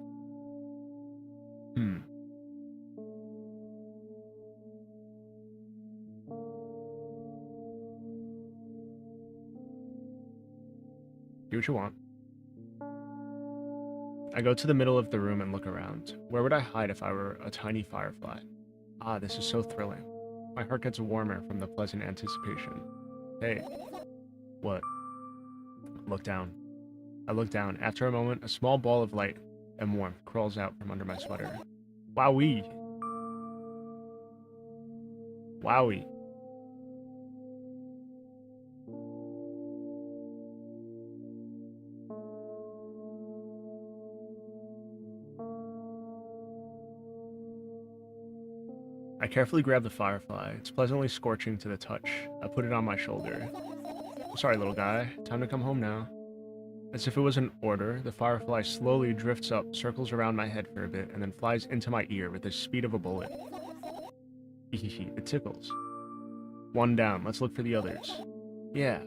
Do what you want. I go to the middle of the room and look around. Where would I hide if I were a tiny firefly? Ah, this is so thrilling. My heart gets warmer from the pleasant anticipation. Hey. What? Look down. I look down. After a moment, a small ball of light and warmth crawls out from under my sweater. Wowee! Wowie! I carefully grab the firefly. It's pleasantly scorching to the touch. I put it on my shoulder. Sorry, little guy. Time to come home now. As if it was an order, the firefly slowly drifts up, circles around my head for a bit, and then flies into my ear with the speed of a bullet. It tickles. One down. Let's look for the others. Yeah.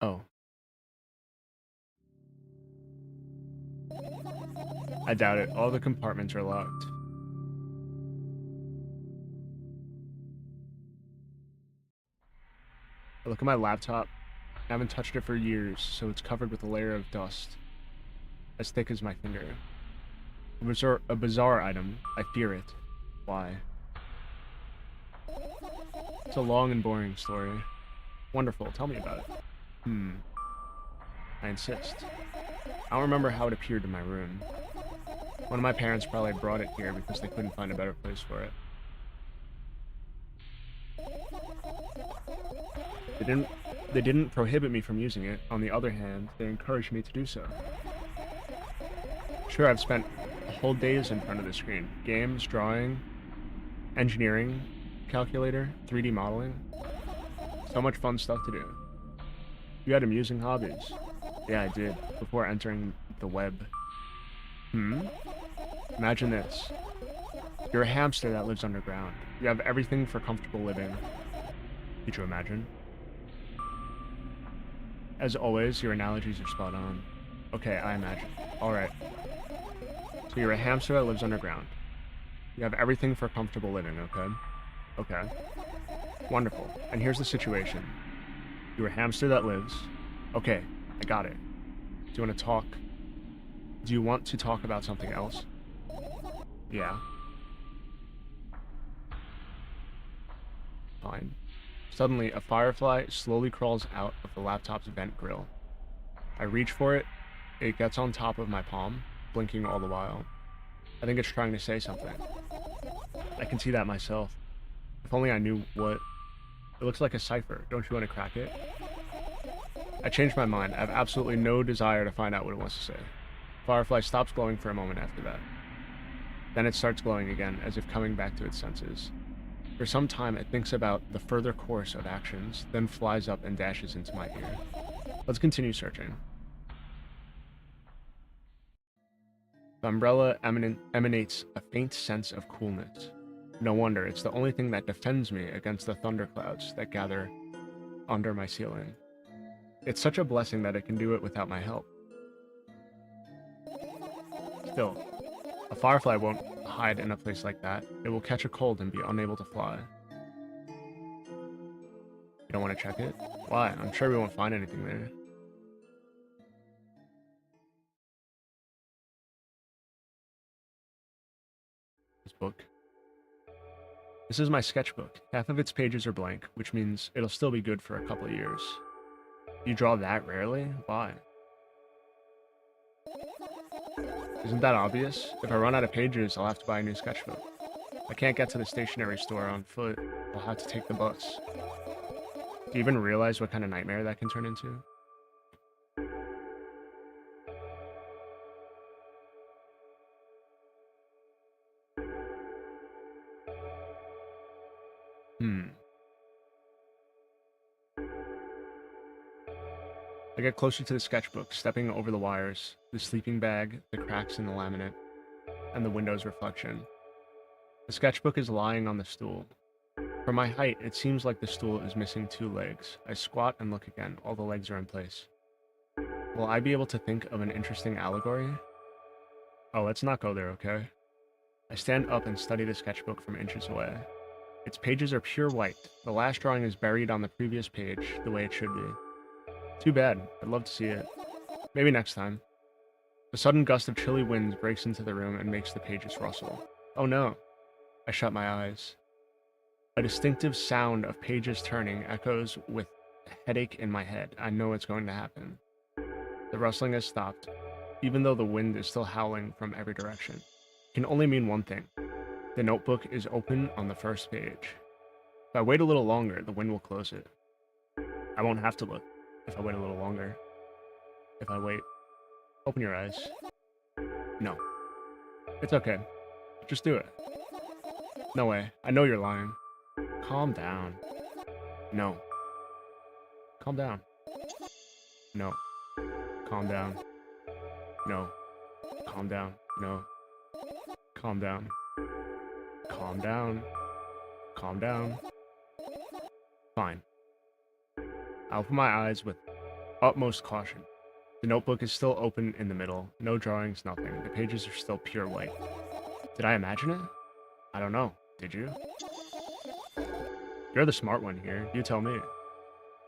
Oh. I doubt it. All the compartments are locked. I look at my laptop. I haven't touched it for years, so it's covered with a layer of dust. As thick as my finger. A bizarre item. I fear it. Why? It's a long and boring story. Wonderful. Tell me about it. I insist. I don't remember how it appeared in my room. One of my parents probably brought it here because they couldn't find a better place for it. They didn't prohibit me from using it. On the other hand, they encouraged me to do so. Sure, I've spent whole days in front of the screen. Games, drawing, engineering, calculator, 3D modeling. So much fun stuff to do. You had amusing hobbies. Yeah, I did, before entering the web. Imagine this. You're a hamster that lives underground. You have everything for comfortable living. Could you imagine? As always, your analogies are spot on. Okay, I imagine. Alright. So you're a hamster that lives underground. You have everything for comfortable living, okay? Okay. Wonderful. And here's the situation. You're a hamster that lives... Okay, I got it. Do you want to talk? Do you want to talk about something else? Yeah. Fine. Suddenly, a firefly slowly crawls out of the laptop's vent grill. I reach for it. It gets on top of my palm, blinking all the while. I think it's trying to say something. I can see that myself. If only I knew what... It looks like a cipher. Don't you want to crack it? I changed my mind. I have absolutely no desire to find out what it wants to say. Firefly stops glowing for a moment after that. Then it starts glowing again, as if coming back to its senses. For some time, it thinks about the further course of actions, then flies up and dashes into my ear. Let's continue searching. The umbrella emanates a faint sense of coolness. No wonder, it's the only thing that defends me against the thunderclouds that gather under my ceiling. It's such a blessing that it can do it without my help. Still, a firefly won't hide in a place like that. It will catch a cold and be unable to fly. You don't want to check it? Why? I'm sure we won't find anything there. This book. This is my sketchbook. Half of its pages are blank, which means it'll still be good for a couple of years. You draw that rarely? Why? Isn't that obvious? If I run out of pages, I'll have to buy a new sketchbook. I can't get to the stationery store on foot. I'll have to take the bus. Do you even realize what kind of nightmare that can turn into? I get closer to the sketchbook, stepping over the wires, the sleeping bag, the cracks in the laminate, and the window's reflection. The sketchbook is lying on the stool. From my height, it seems like the stool is missing 2 legs. I squat and look again. All the legs are in place. Will I be able to think of an interesting allegory? Oh, let's not go there, okay? I stand up and study the sketchbook from inches away. Its pages are pure white. The last drawing is buried on the previous page, the way it should be. Too bad. I'd love to see it. Maybe next time. A sudden gust of chilly wind breaks into the room and makes the pages rustle. Oh no. I shut my eyes. A distinctive sound of pages turning echoes with a headache in my head. I know it's going to happen. The rustling has stopped, even though the wind is still howling from every direction. It can only mean one thing. The notebook is open on the first page. If I wait a little longer, the wind will close it. I won't have to look if I wait a little longer. If I wait, open your eyes. No. It's okay. Just do it. No way. I know you're lying. Calm down. No. Calm down. No. Calm down. No. Calm down. No. Calm down. Calm down. Calm down. Fine. I open my eyes with utmost caution. The notebook is still open in the middle. No drawings, nothing. The pages are still pure white. Did I imagine it? I don't know. Did you? You're the smart one here. You tell me.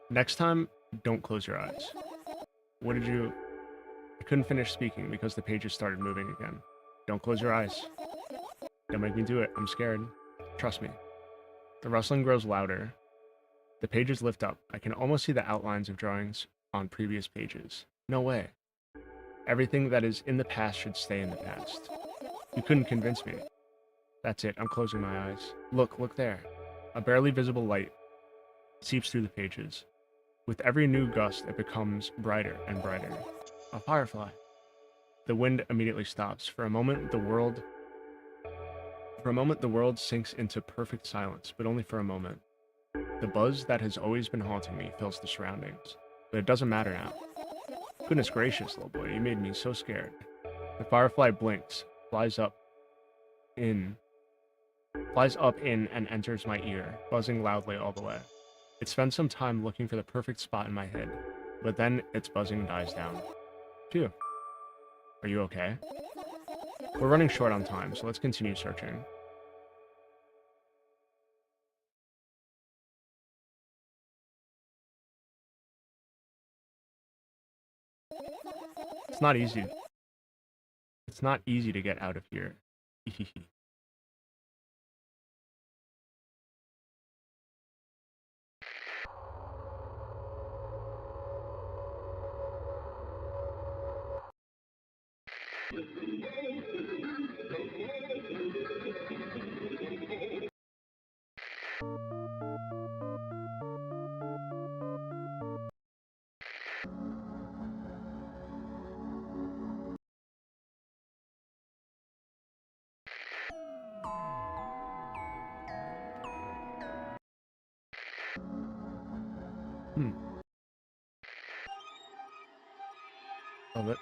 Next time, don't close your eyes. What did you... I couldn't finish speaking because the pages started moving again. Don't close your eyes. Don't make me do it. I'm scared. Trust me. The rustling grows louder. The pages lift up. I can almost see the outlines of drawings on previous pages. No way. Everything that is in the past should stay in the past. You couldn't convince me. That's it. I'm closing my eyes. Look there. A barely visible light seeps through the pages. With every new gust, it becomes brighter and brighter. A firefly. The wind immediately stops. For a moment, the world sinks into perfect silence, but only for a moment. The buzz that has always been haunting me fills the surroundings, but it doesn't matter now. Goodness gracious, little boy, you made me so scared. The firefly blinks, flies up in and enters my ear, buzzing loudly all the way. It spends some time looking for the perfect spot in my head, but then its buzzing dies down. Phew. Are you okay? We're running short on time, so let's continue searching. It's not easy. It's not easy to get out of here. Oh, but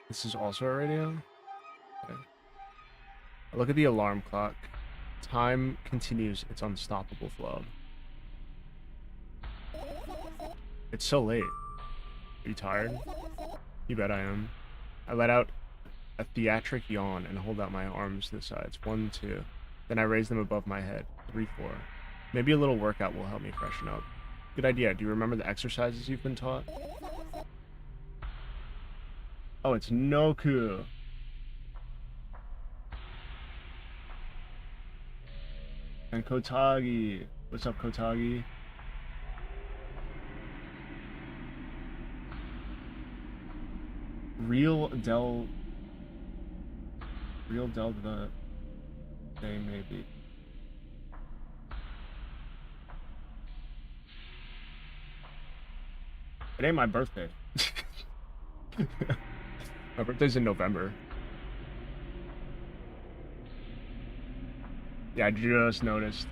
this is also a radio? Okay. I look at the alarm clock. Time continues its unstoppable flow. It's so late. Are you tired? You bet I am. I let out a theatric yawn and hold out my arms to the sides. 1, 2. Then I raise them above my head. 3, 4. Maybe a little workout will help me freshen up. Good idea. Do you remember the exercises you've been taught? Oh, it's Noku. And Kotagi. What's up, Kotagi? Real Del the day, maybe. It ain't my birthday. My birthday's in November. Yeah, I just noticed,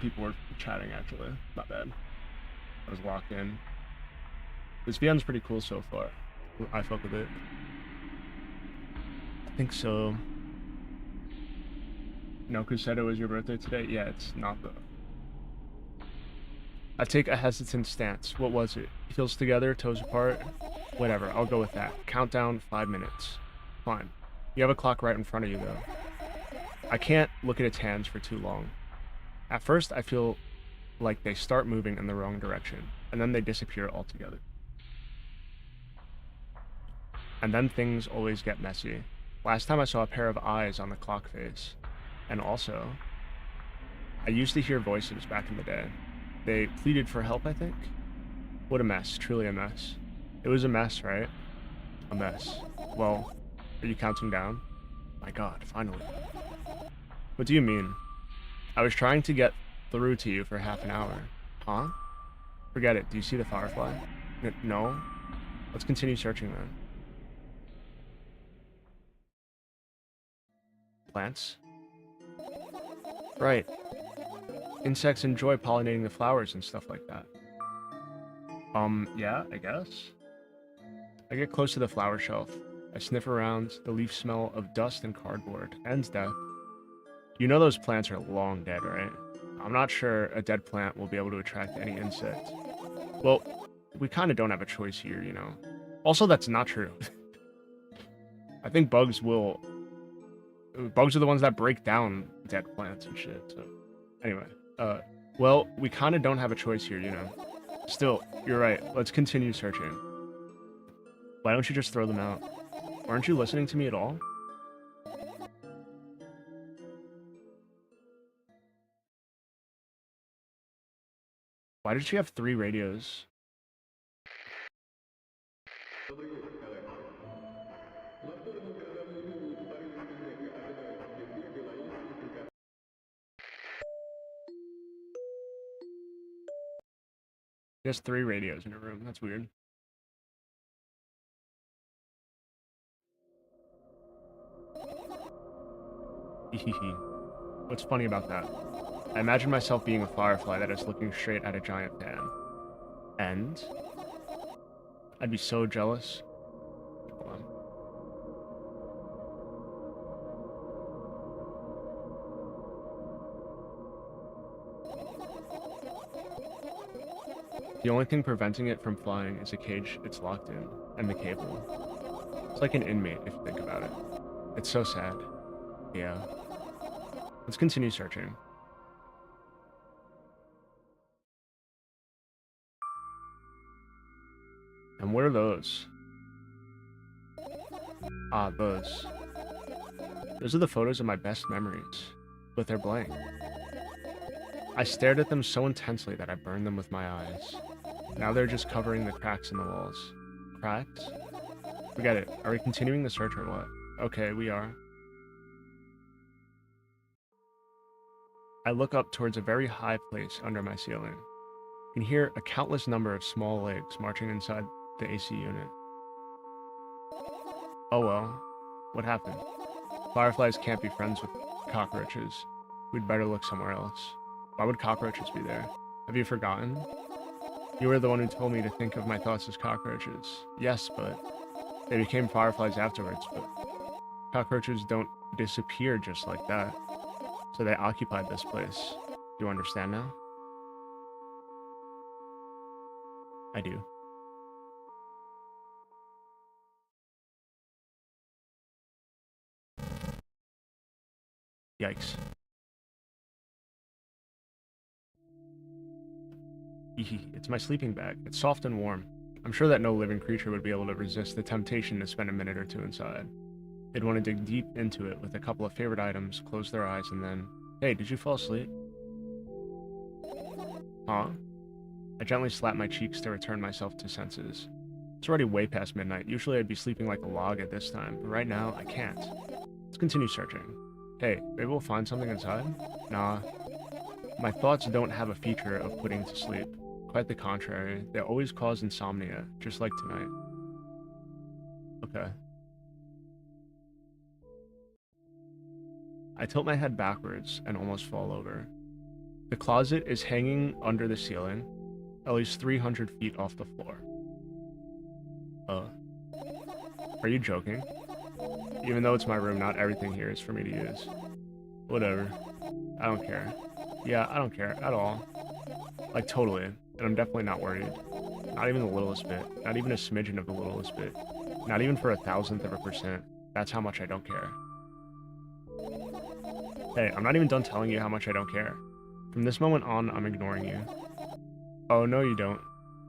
people were chatting, actually. Not bad. I was locked in. This VN's pretty cool so far. I fuck with it. I think so. Noku said it was your birthday today? Yeah, it's not though. I take a hesitant stance. What was it? Heels together, toes apart? Whatever, I'll go with that. Countdown, 5 minutes. Fine. You have a clock right in front of you, though. I can't look at its hands for too long. At first, I feel like they start moving in the wrong direction, and then they disappear altogether. And then things always get messy. Last time I saw a pair of eyes on the clock face. And also, I used to hear voices back in the day. They pleaded for help, I think? What a mess, truly a mess. It was a mess, right? A mess. Well, are you counting down? My god, finally. What do you mean? I was trying to get through to you for half an hour. Huh? Forget it, do you see the firefly? No? Let's continue searching then. Plants? Right. Insects enjoy pollinating the flowers and stuff like that. Yeah, I guess. I get close to the flower shelf. I sniff around, the leaf smell of dust and cardboard, and death. You know those plants are long dead, right? I'm not sure a dead plant will be able to attract any insect. Well, we kind of don't have a choice here, you know. Also, that's not true. I think bugs will... Bugs are the ones that break down dead plants and shit, so... Anyway, well, we kind of don't have a choice here, you know. Still, you're right. Let's continue searching. Why don't you just throw them out? Aren't you listening to me at all? Why did she have 3 radios? She has 3 radios in her room. That's weird. What's funny about that? I imagine myself being a firefly that is looking straight at a giant fan. And I'd be so jealous. Hold on. The only thing preventing it from flying is a cage it's locked in, and the cable. It's like an inmate, if you think about it. It's so sad. Yeah. Let's continue searching. And what are those? Ah, those. Those are the photos of my best memories, but they're blank. I stared at them so intensely that I burned them with my eyes. Now they're just covering the cracks in the walls. Cracks? Forget it. Are we continuing the search or what? Okay, we are. I look up towards a very high place under my ceiling. You can hear a countless number of small legs marching inside the AC unit. Oh well. What happened? Fireflies can't be friends with cockroaches. We'd better look somewhere else. Why would cockroaches be there? Have you forgotten? You were the one who told me to think of my thoughts as cockroaches. Yes, but they became fireflies afterwards, but cockroaches don't disappear just like that. So they occupied this place. Do you understand now? I do. Yikes. It's my sleeping bag. It's soft and warm. I'm sure that no living creature would be able to resist the temptation to spend a minute or two inside. They'd want to dig deep into it with a couple of favorite items, close their eyes, and then, hey, did you fall asleep? Huh? I gently slap my cheeks to return myself to senses. It's already way past midnight. Usually I'd be sleeping like a log at this time, but right now I can't. Let's continue searching. Hey, maybe we'll find something inside? Nah. My thoughts don't have a feature of putting to sleep. Quite the contrary. They always cause insomnia, just like tonight. Okay. I tilt my head backwards and almost fall over. The closet is hanging under the ceiling, at least 300 feet off the floor. Are you joking? Even though it's my room, not everything here is for me to use. Whatever. I don't care. Yeah, I don't care at all. Like, totally. And I'm definitely not worried. Not even the littlest bit. Not even a smidgen of the littlest bit. Not even for 1,000th of a percent. That's how much I don't care. Hey, I'm not even done telling you how much I don't care. From this moment on, I'm ignoring you. Oh, no you don't.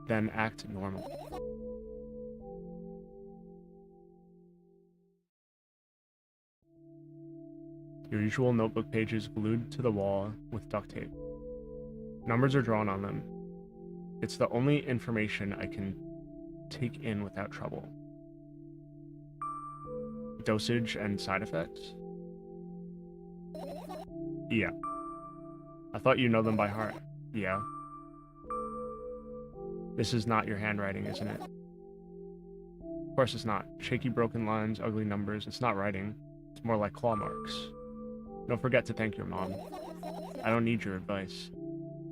Then act normal. Your usual notebook pages glued to the wall with duct tape. Numbers are drawn on them. It's the only information I can take in without trouble. Dosage and side effects? Yeah. I thought you know them by heart. Yeah. This is not your handwriting, isn't it? Of course it's not. Shaky broken lines, ugly numbers. It's not writing. It's more like claw marks. Don't forget to thank your mom. I don't need your advice.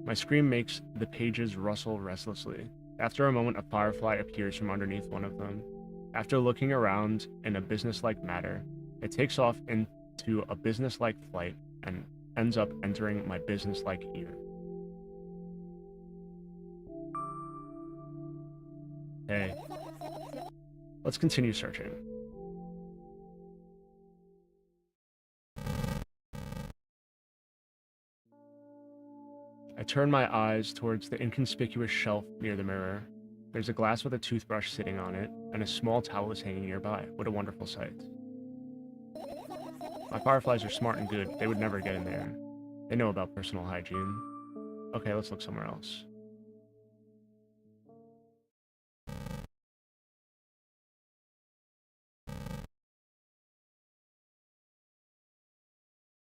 My scream makes the pages rustle restlessly. After a moment, a firefly appears from underneath one of them. After looking around in a businesslike manner, it takes off into a businesslike flight and ends up entering my businesslike ear. Hey. Let's continue searching. I turn my eyes towards the inconspicuous shelf near the mirror. There's a glass with a toothbrush sitting on it, and a small towel is hanging nearby. What a wonderful sight. My fireflies are smart and good. They would never get in there. They know about personal hygiene. Okay, let's look somewhere else.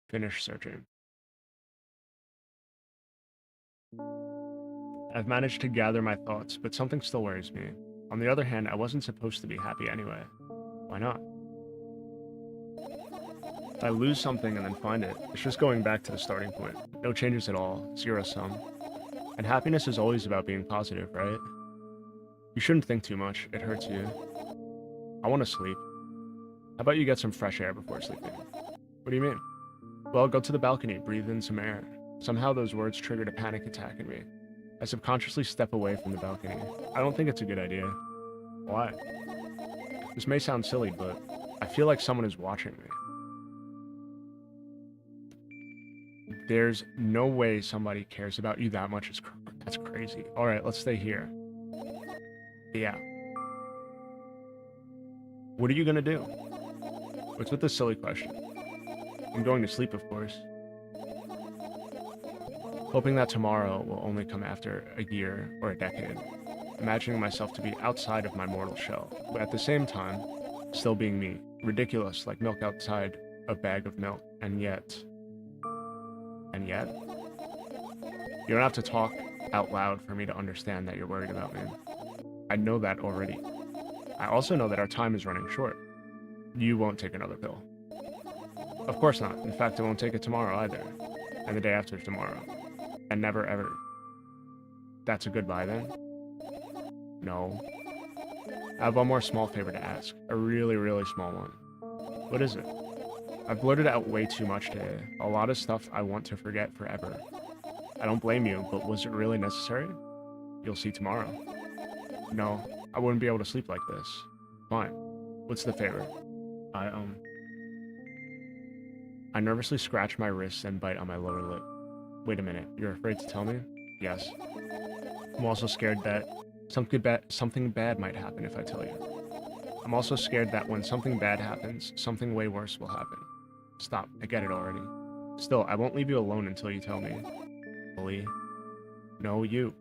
Finish searching. I've managed to gather my thoughts, but something still worries me. On the other hand, I wasn't supposed to be happy anyway. Why not? If I lose something and then find it, it's just going back to the starting point. No changes at all, zero sum. And happiness is always about being positive, right? You shouldn't think too much, it hurts you. I want to sleep. How about you get some fresh air before sleeping? What do you mean? Well, go to the balcony, breathe in some air. Somehow those words triggered a panic attack in me. I subconsciously step away from the balcony. I don't think it's a good idea. Why? This may sound silly, but I feel like someone is watching me. There's no way somebody cares about you that much. That's crazy. Alright, let's stay here. Yeah. What are you gonna do? What's with this silly question? I'm going to sleep, of course. Hoping that tomorrow will only come after a year or a decade. Imagining myself to be outside of my mortal shell, but at the same time, still being me. Ridiculous, like milk outside a bag of milk. And yet... You don't have to talk out loud for me to understand that you're worried about me. I know that already. I also know that our time is running short. You won't take another pill. Of course not. In fact, I won't take it tomorrow either. And the day after tomorrow. And never ever. That's a goodbye then? No. I have one more small favor to ask. A really, really small one. What is it? I've blurted out way too much today. A lot of stuff I want to forget forever. I don't blame you, but was it really necessary? You'll see tomorrow. No, I wouldn't be able to sleep like this. Fine. What's the favor? I nervously scratch my wrists and bite on my lower lip. Wait a minute, you're afraid to tell me? Yes. I'm also scared that something bad might happen if I tell you. I'm also scared that when something bad happens, something way worse will happen. Stop, I get it already. Still, I won't leave you alone until you tell me. Bully. No, you.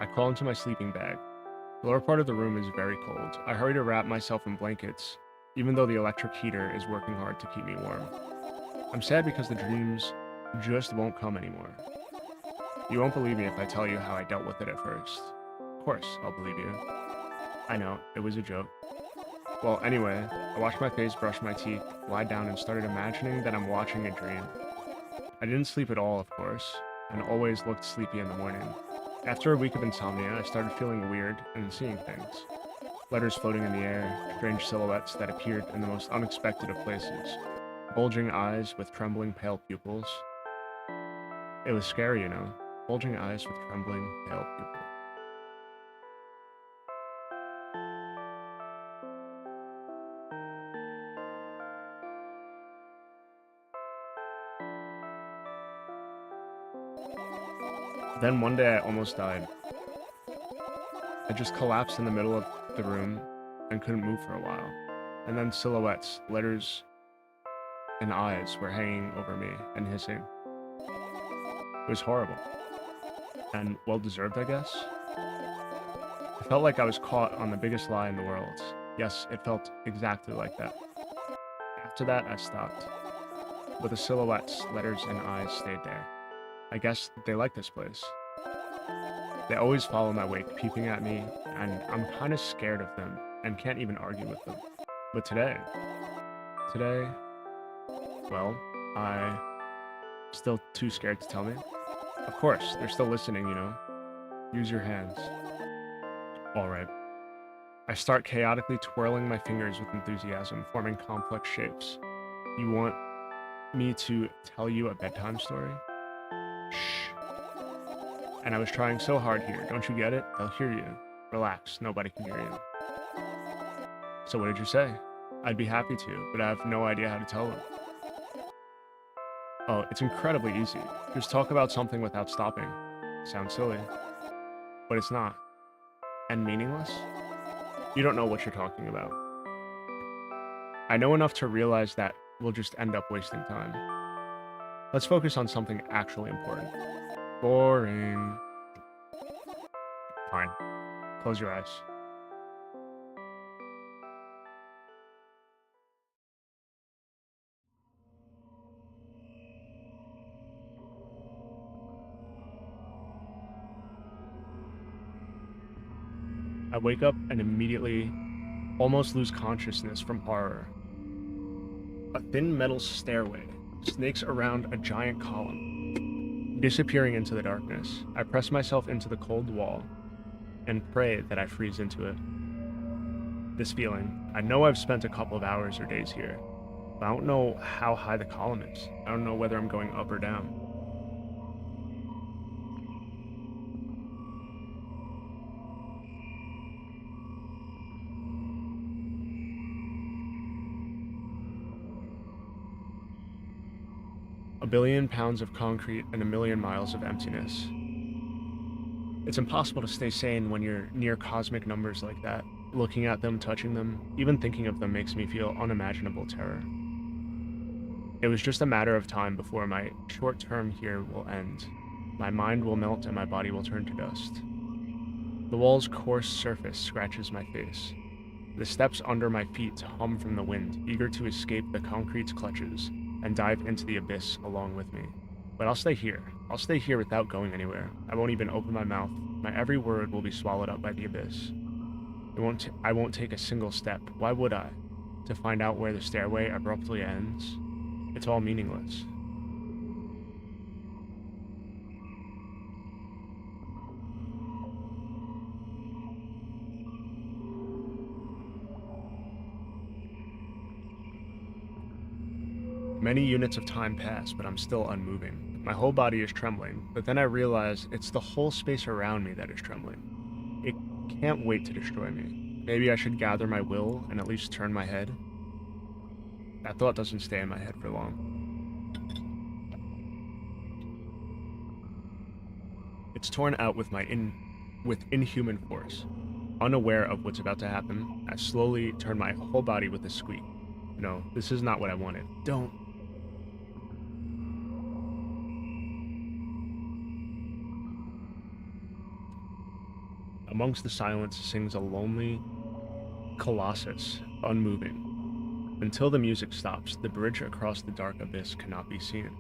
I crawl into my sleeping bag. The lower part of the room is very cold. I hurry to wrap myself in blankets, even though the electric heater is working hard to keep me warm. I'm sad because the dreams just won't come anymore. You won't believe me if I tell you how I dealt with it at first. Of course, I'll believe you. I know, it was a joke. Well, anyway, I washed my face, brushed my teeth, lied down, and started imagining that I'm watching a dream. I didn't sleep at all, of course, and always looked sleepy in the morning. After a week of insomnia, I started feeling weird and seeing things. Letters floating in the air, strange silhouettes that appeared in the most unexpected of places. Bulging eyes with trembling pale pupils. It was scary, you know. Bulging eyes with trembling pale pupils. Then one day I almost died. I just collapsed in the middle of the room and couldn't move for a while. And then silhouettes, letters, and eyes were hanging over me and hissing. It was horrible. And well-deserved, I guess. I felt like I was caught on the biggest lie in the world. Yes, it felt exactly like that. After that, I stopped. But the silhouettes, letters, and eyes stayed there. I guess they like this place. They always follow my wake, peeping at me, and I'm kind of scared of them and can't even argue with them. But today, well, I'm still too scared to tell me. Of course, they're still listening, you know. Use your hands. Alright. I start chaotically twirling my fingers with enthusiasm, forming complex shapes. You want me to tell you a bedtime story? Shh. And I was trying so hard here. Don't you get it? They'll hear you. Relax. Nobody can hear you. So what did you say? I'd be happy to, but I have no idea how to tell them. Oh, it's incredibly easy. Just talk about something without stopping. Sounds silly. But it's not. And meaningless? You don't know what you're talking about. I know enough to realize that we'll just end up wasting time. Let's focus on something actually important. Boring. Fine. Close your eyes. I wake up and immediately almost lose consciousness from horror. A thin metal stairway snakes around a giant column, disappearing into the darkness. I press myself into the cold wall and pray that I freeze into it. This feeling, I know I've spent a couple of hours or days here, but I don't know how high the column is. I don't know whether I'm going up or down. A billion pounds of concrete and a million miles of emptiness. It's impossible to stay sane when you're near cosmic numbers like that. Looking at them, touching them, even thinking of them makes me feel unimaginable terror. It was just a matter of time before my short term here will end. My mind will melt and my body will turn to dust. The wall's coarse surface scratches my face. The steps under my feet hum from the wind, eager to escape the concrete's clutches and dive into the abyss along with me. But I'll stay here. I'll stay here without going anywhere. I won't even open my mouth. My every word will be swallowed up by the abyss. I won't take a single step. Why would I? To find out where the stairway abruptly ends? It's all meaningless. Many units of time pass, but I'm still unmoving. My whole body is trembling, but then I realize it's the whole space around me that is trembling. It can't wait to destroy me. Maybe I should gather my will and at least turn my head. That thought doesn't stay in my head for long. It's torn out with inhuman force. Unaware of what's about to happen, I slowly turn my whole body with a squeak. No, this is not what I wanted. Don't. Amongst the silence sings a lonely colossus, unmoving. Until the music stops, the bridge across the dark abyss cannot be seen.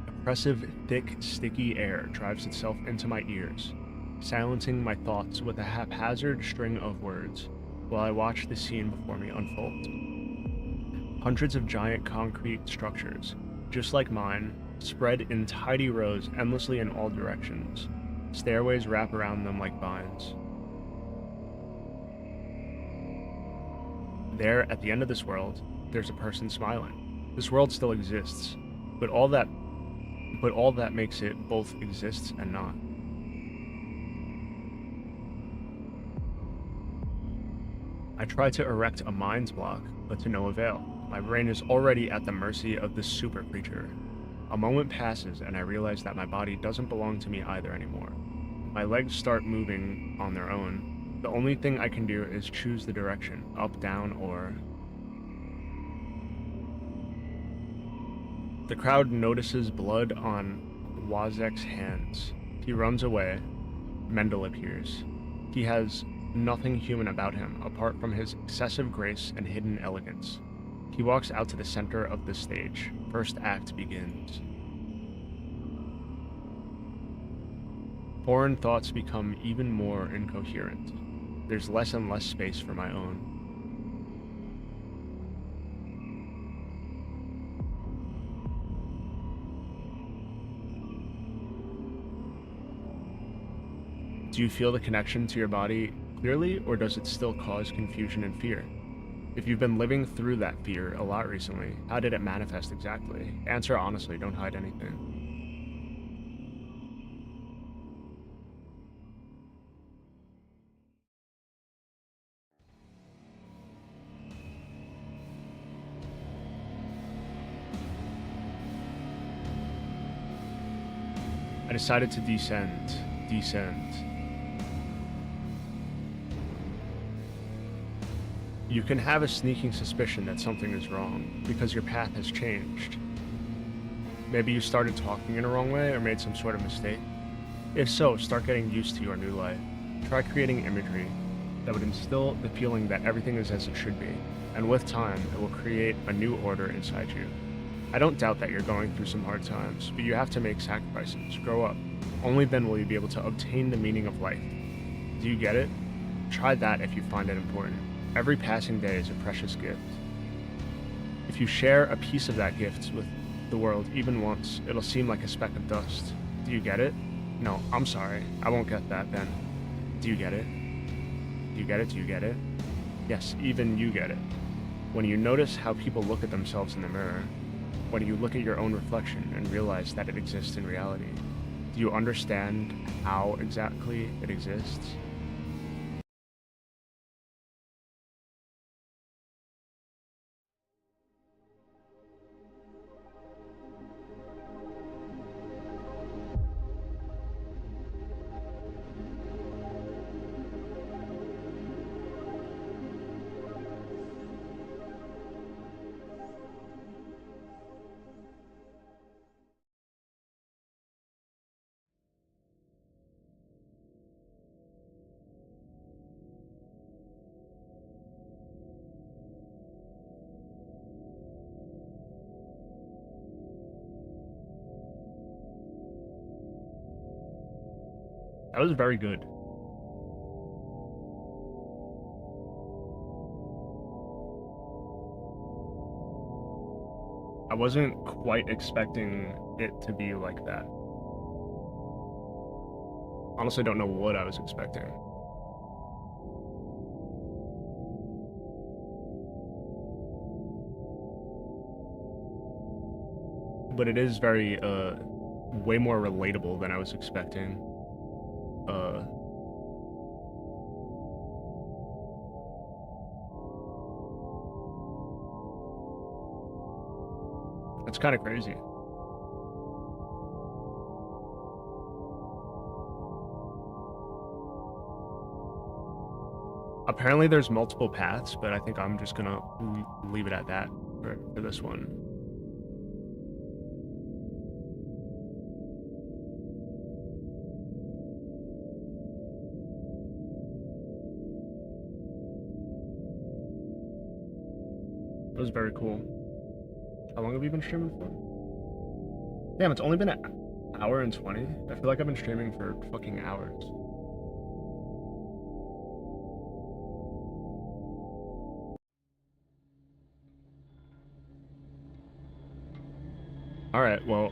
Oppressive, thick, sticky air drives itself into my ears, silencing my thoughts with a haphazard string of words while I watch the scene before me unfold. Hundreds of giant concrete structures, just like mine, spread in tidy rows endlessly in all directions. Stairways wrap around them like vines. There, at the end of this world, there's a person smiling. This world still exists, but all that makes it both exists and not. I try to erect a mind's block, but to no avail. My brain is already at the mercy of this super creature. A moment passes and I realize that my body doesn't belong to me either anymore. My legs start moving on their own. The only thing I can do is choose the direction, up, down, or... The crowd notices blood on Wazek's hands. He runs away. Mendel appears. He has nothing human about him, apart from his excessive grace and hidden elegance. He walks out to the center of the stage. First act begins. Foreign thoughts become even more incoherent. There's less and less space for my own. Do you feel the connection to your body clearly, or does it still cause confusion and fear? If you've been living through that fear a lot recently, how did it manifest exactly? Answer honestly, don't hide anything. I decided to descend. You can have a sneaking suspicion that something is wrong, because your path has changed. Maybe you started talking in a wrong way or made some sort of mistake. If so, start getting used to your new life. Try creating imagery that would instill the feeling that everything is as it should be, and with time, it will create a new order inside you. I don't doubt that you're going through some hard times, but you have to make sacrifices, grow up. Only then will you be able to obtain the meaning of life. Do you get it? Try that if you find it important. Every passing day is a precious gift. If you share a piece of that gift with the world even once, it'll seem like a speck of dust. Do you get it? No, I'm sorry. I won't get that then. Do you get it? Do you get it? Do you get it? Yes, even you get it. When you notice how people look at themselves in the mirror, when you look at your own reflection and realize that it exists in reality, do you understand how exactly it exists? That was very good. I wasn't quite expecting it to be like that. Honestly, don't know what I was expecting. but it is very way more relatable than I was expecting. It's kind of crazy. Apparently there's multiple paths, but I think I'm just gonna leave it at that for this one. It was very cool. How long have you been streaming for? Damn, it's only been an hour and 20. I feel like I've been streaming for fucking hours. Alright, well,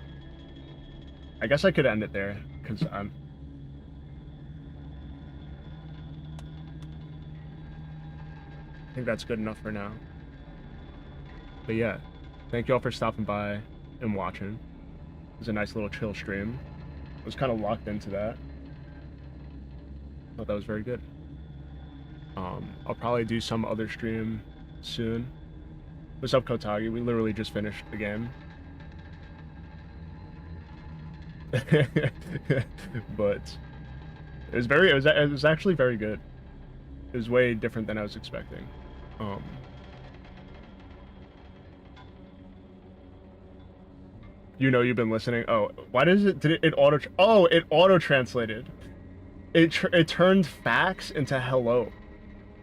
I guess I could end it there, because I think that's good enough for now. But yeah, thank you all for stopping by and watching. It was a nice little chill stream. I was kind of locked into that. Thought that was very good. I'll probably do some other stream soon. What's up, Kotagi? We literally just finished the game. But it was actually very good. It was way different than I was expecting. You know you've been listening. Oh, why does it it auto translated. It turned facts into hello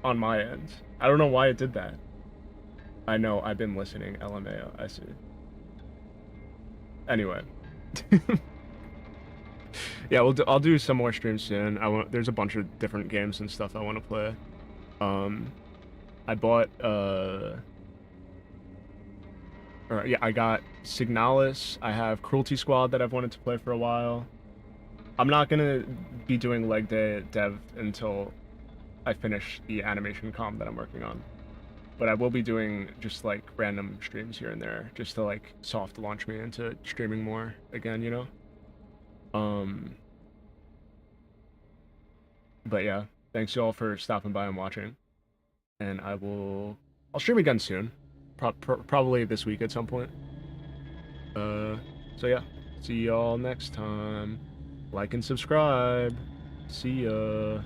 on my end. I don't know why it did that. I know I've been listening. LMAO. I see. Anyway. Yeah, I'll do some more streams soon. There's a bunch of different games and stuff I want to play. I bought I got Signalis. I have Cruelty Squad that I've wanted to play for a while. I'm not gonna be doing leg day dev until I finish the animation comp that I'm working on. But I will be doing just like random streams here and there, just to like soft launch me into streaming more again, you know? But yeah, thanks y'all for stopping by and watching. And I'll stream again soon. Probably this week at some point. So yeah, see y'all next time. Like and subscribe. See ya.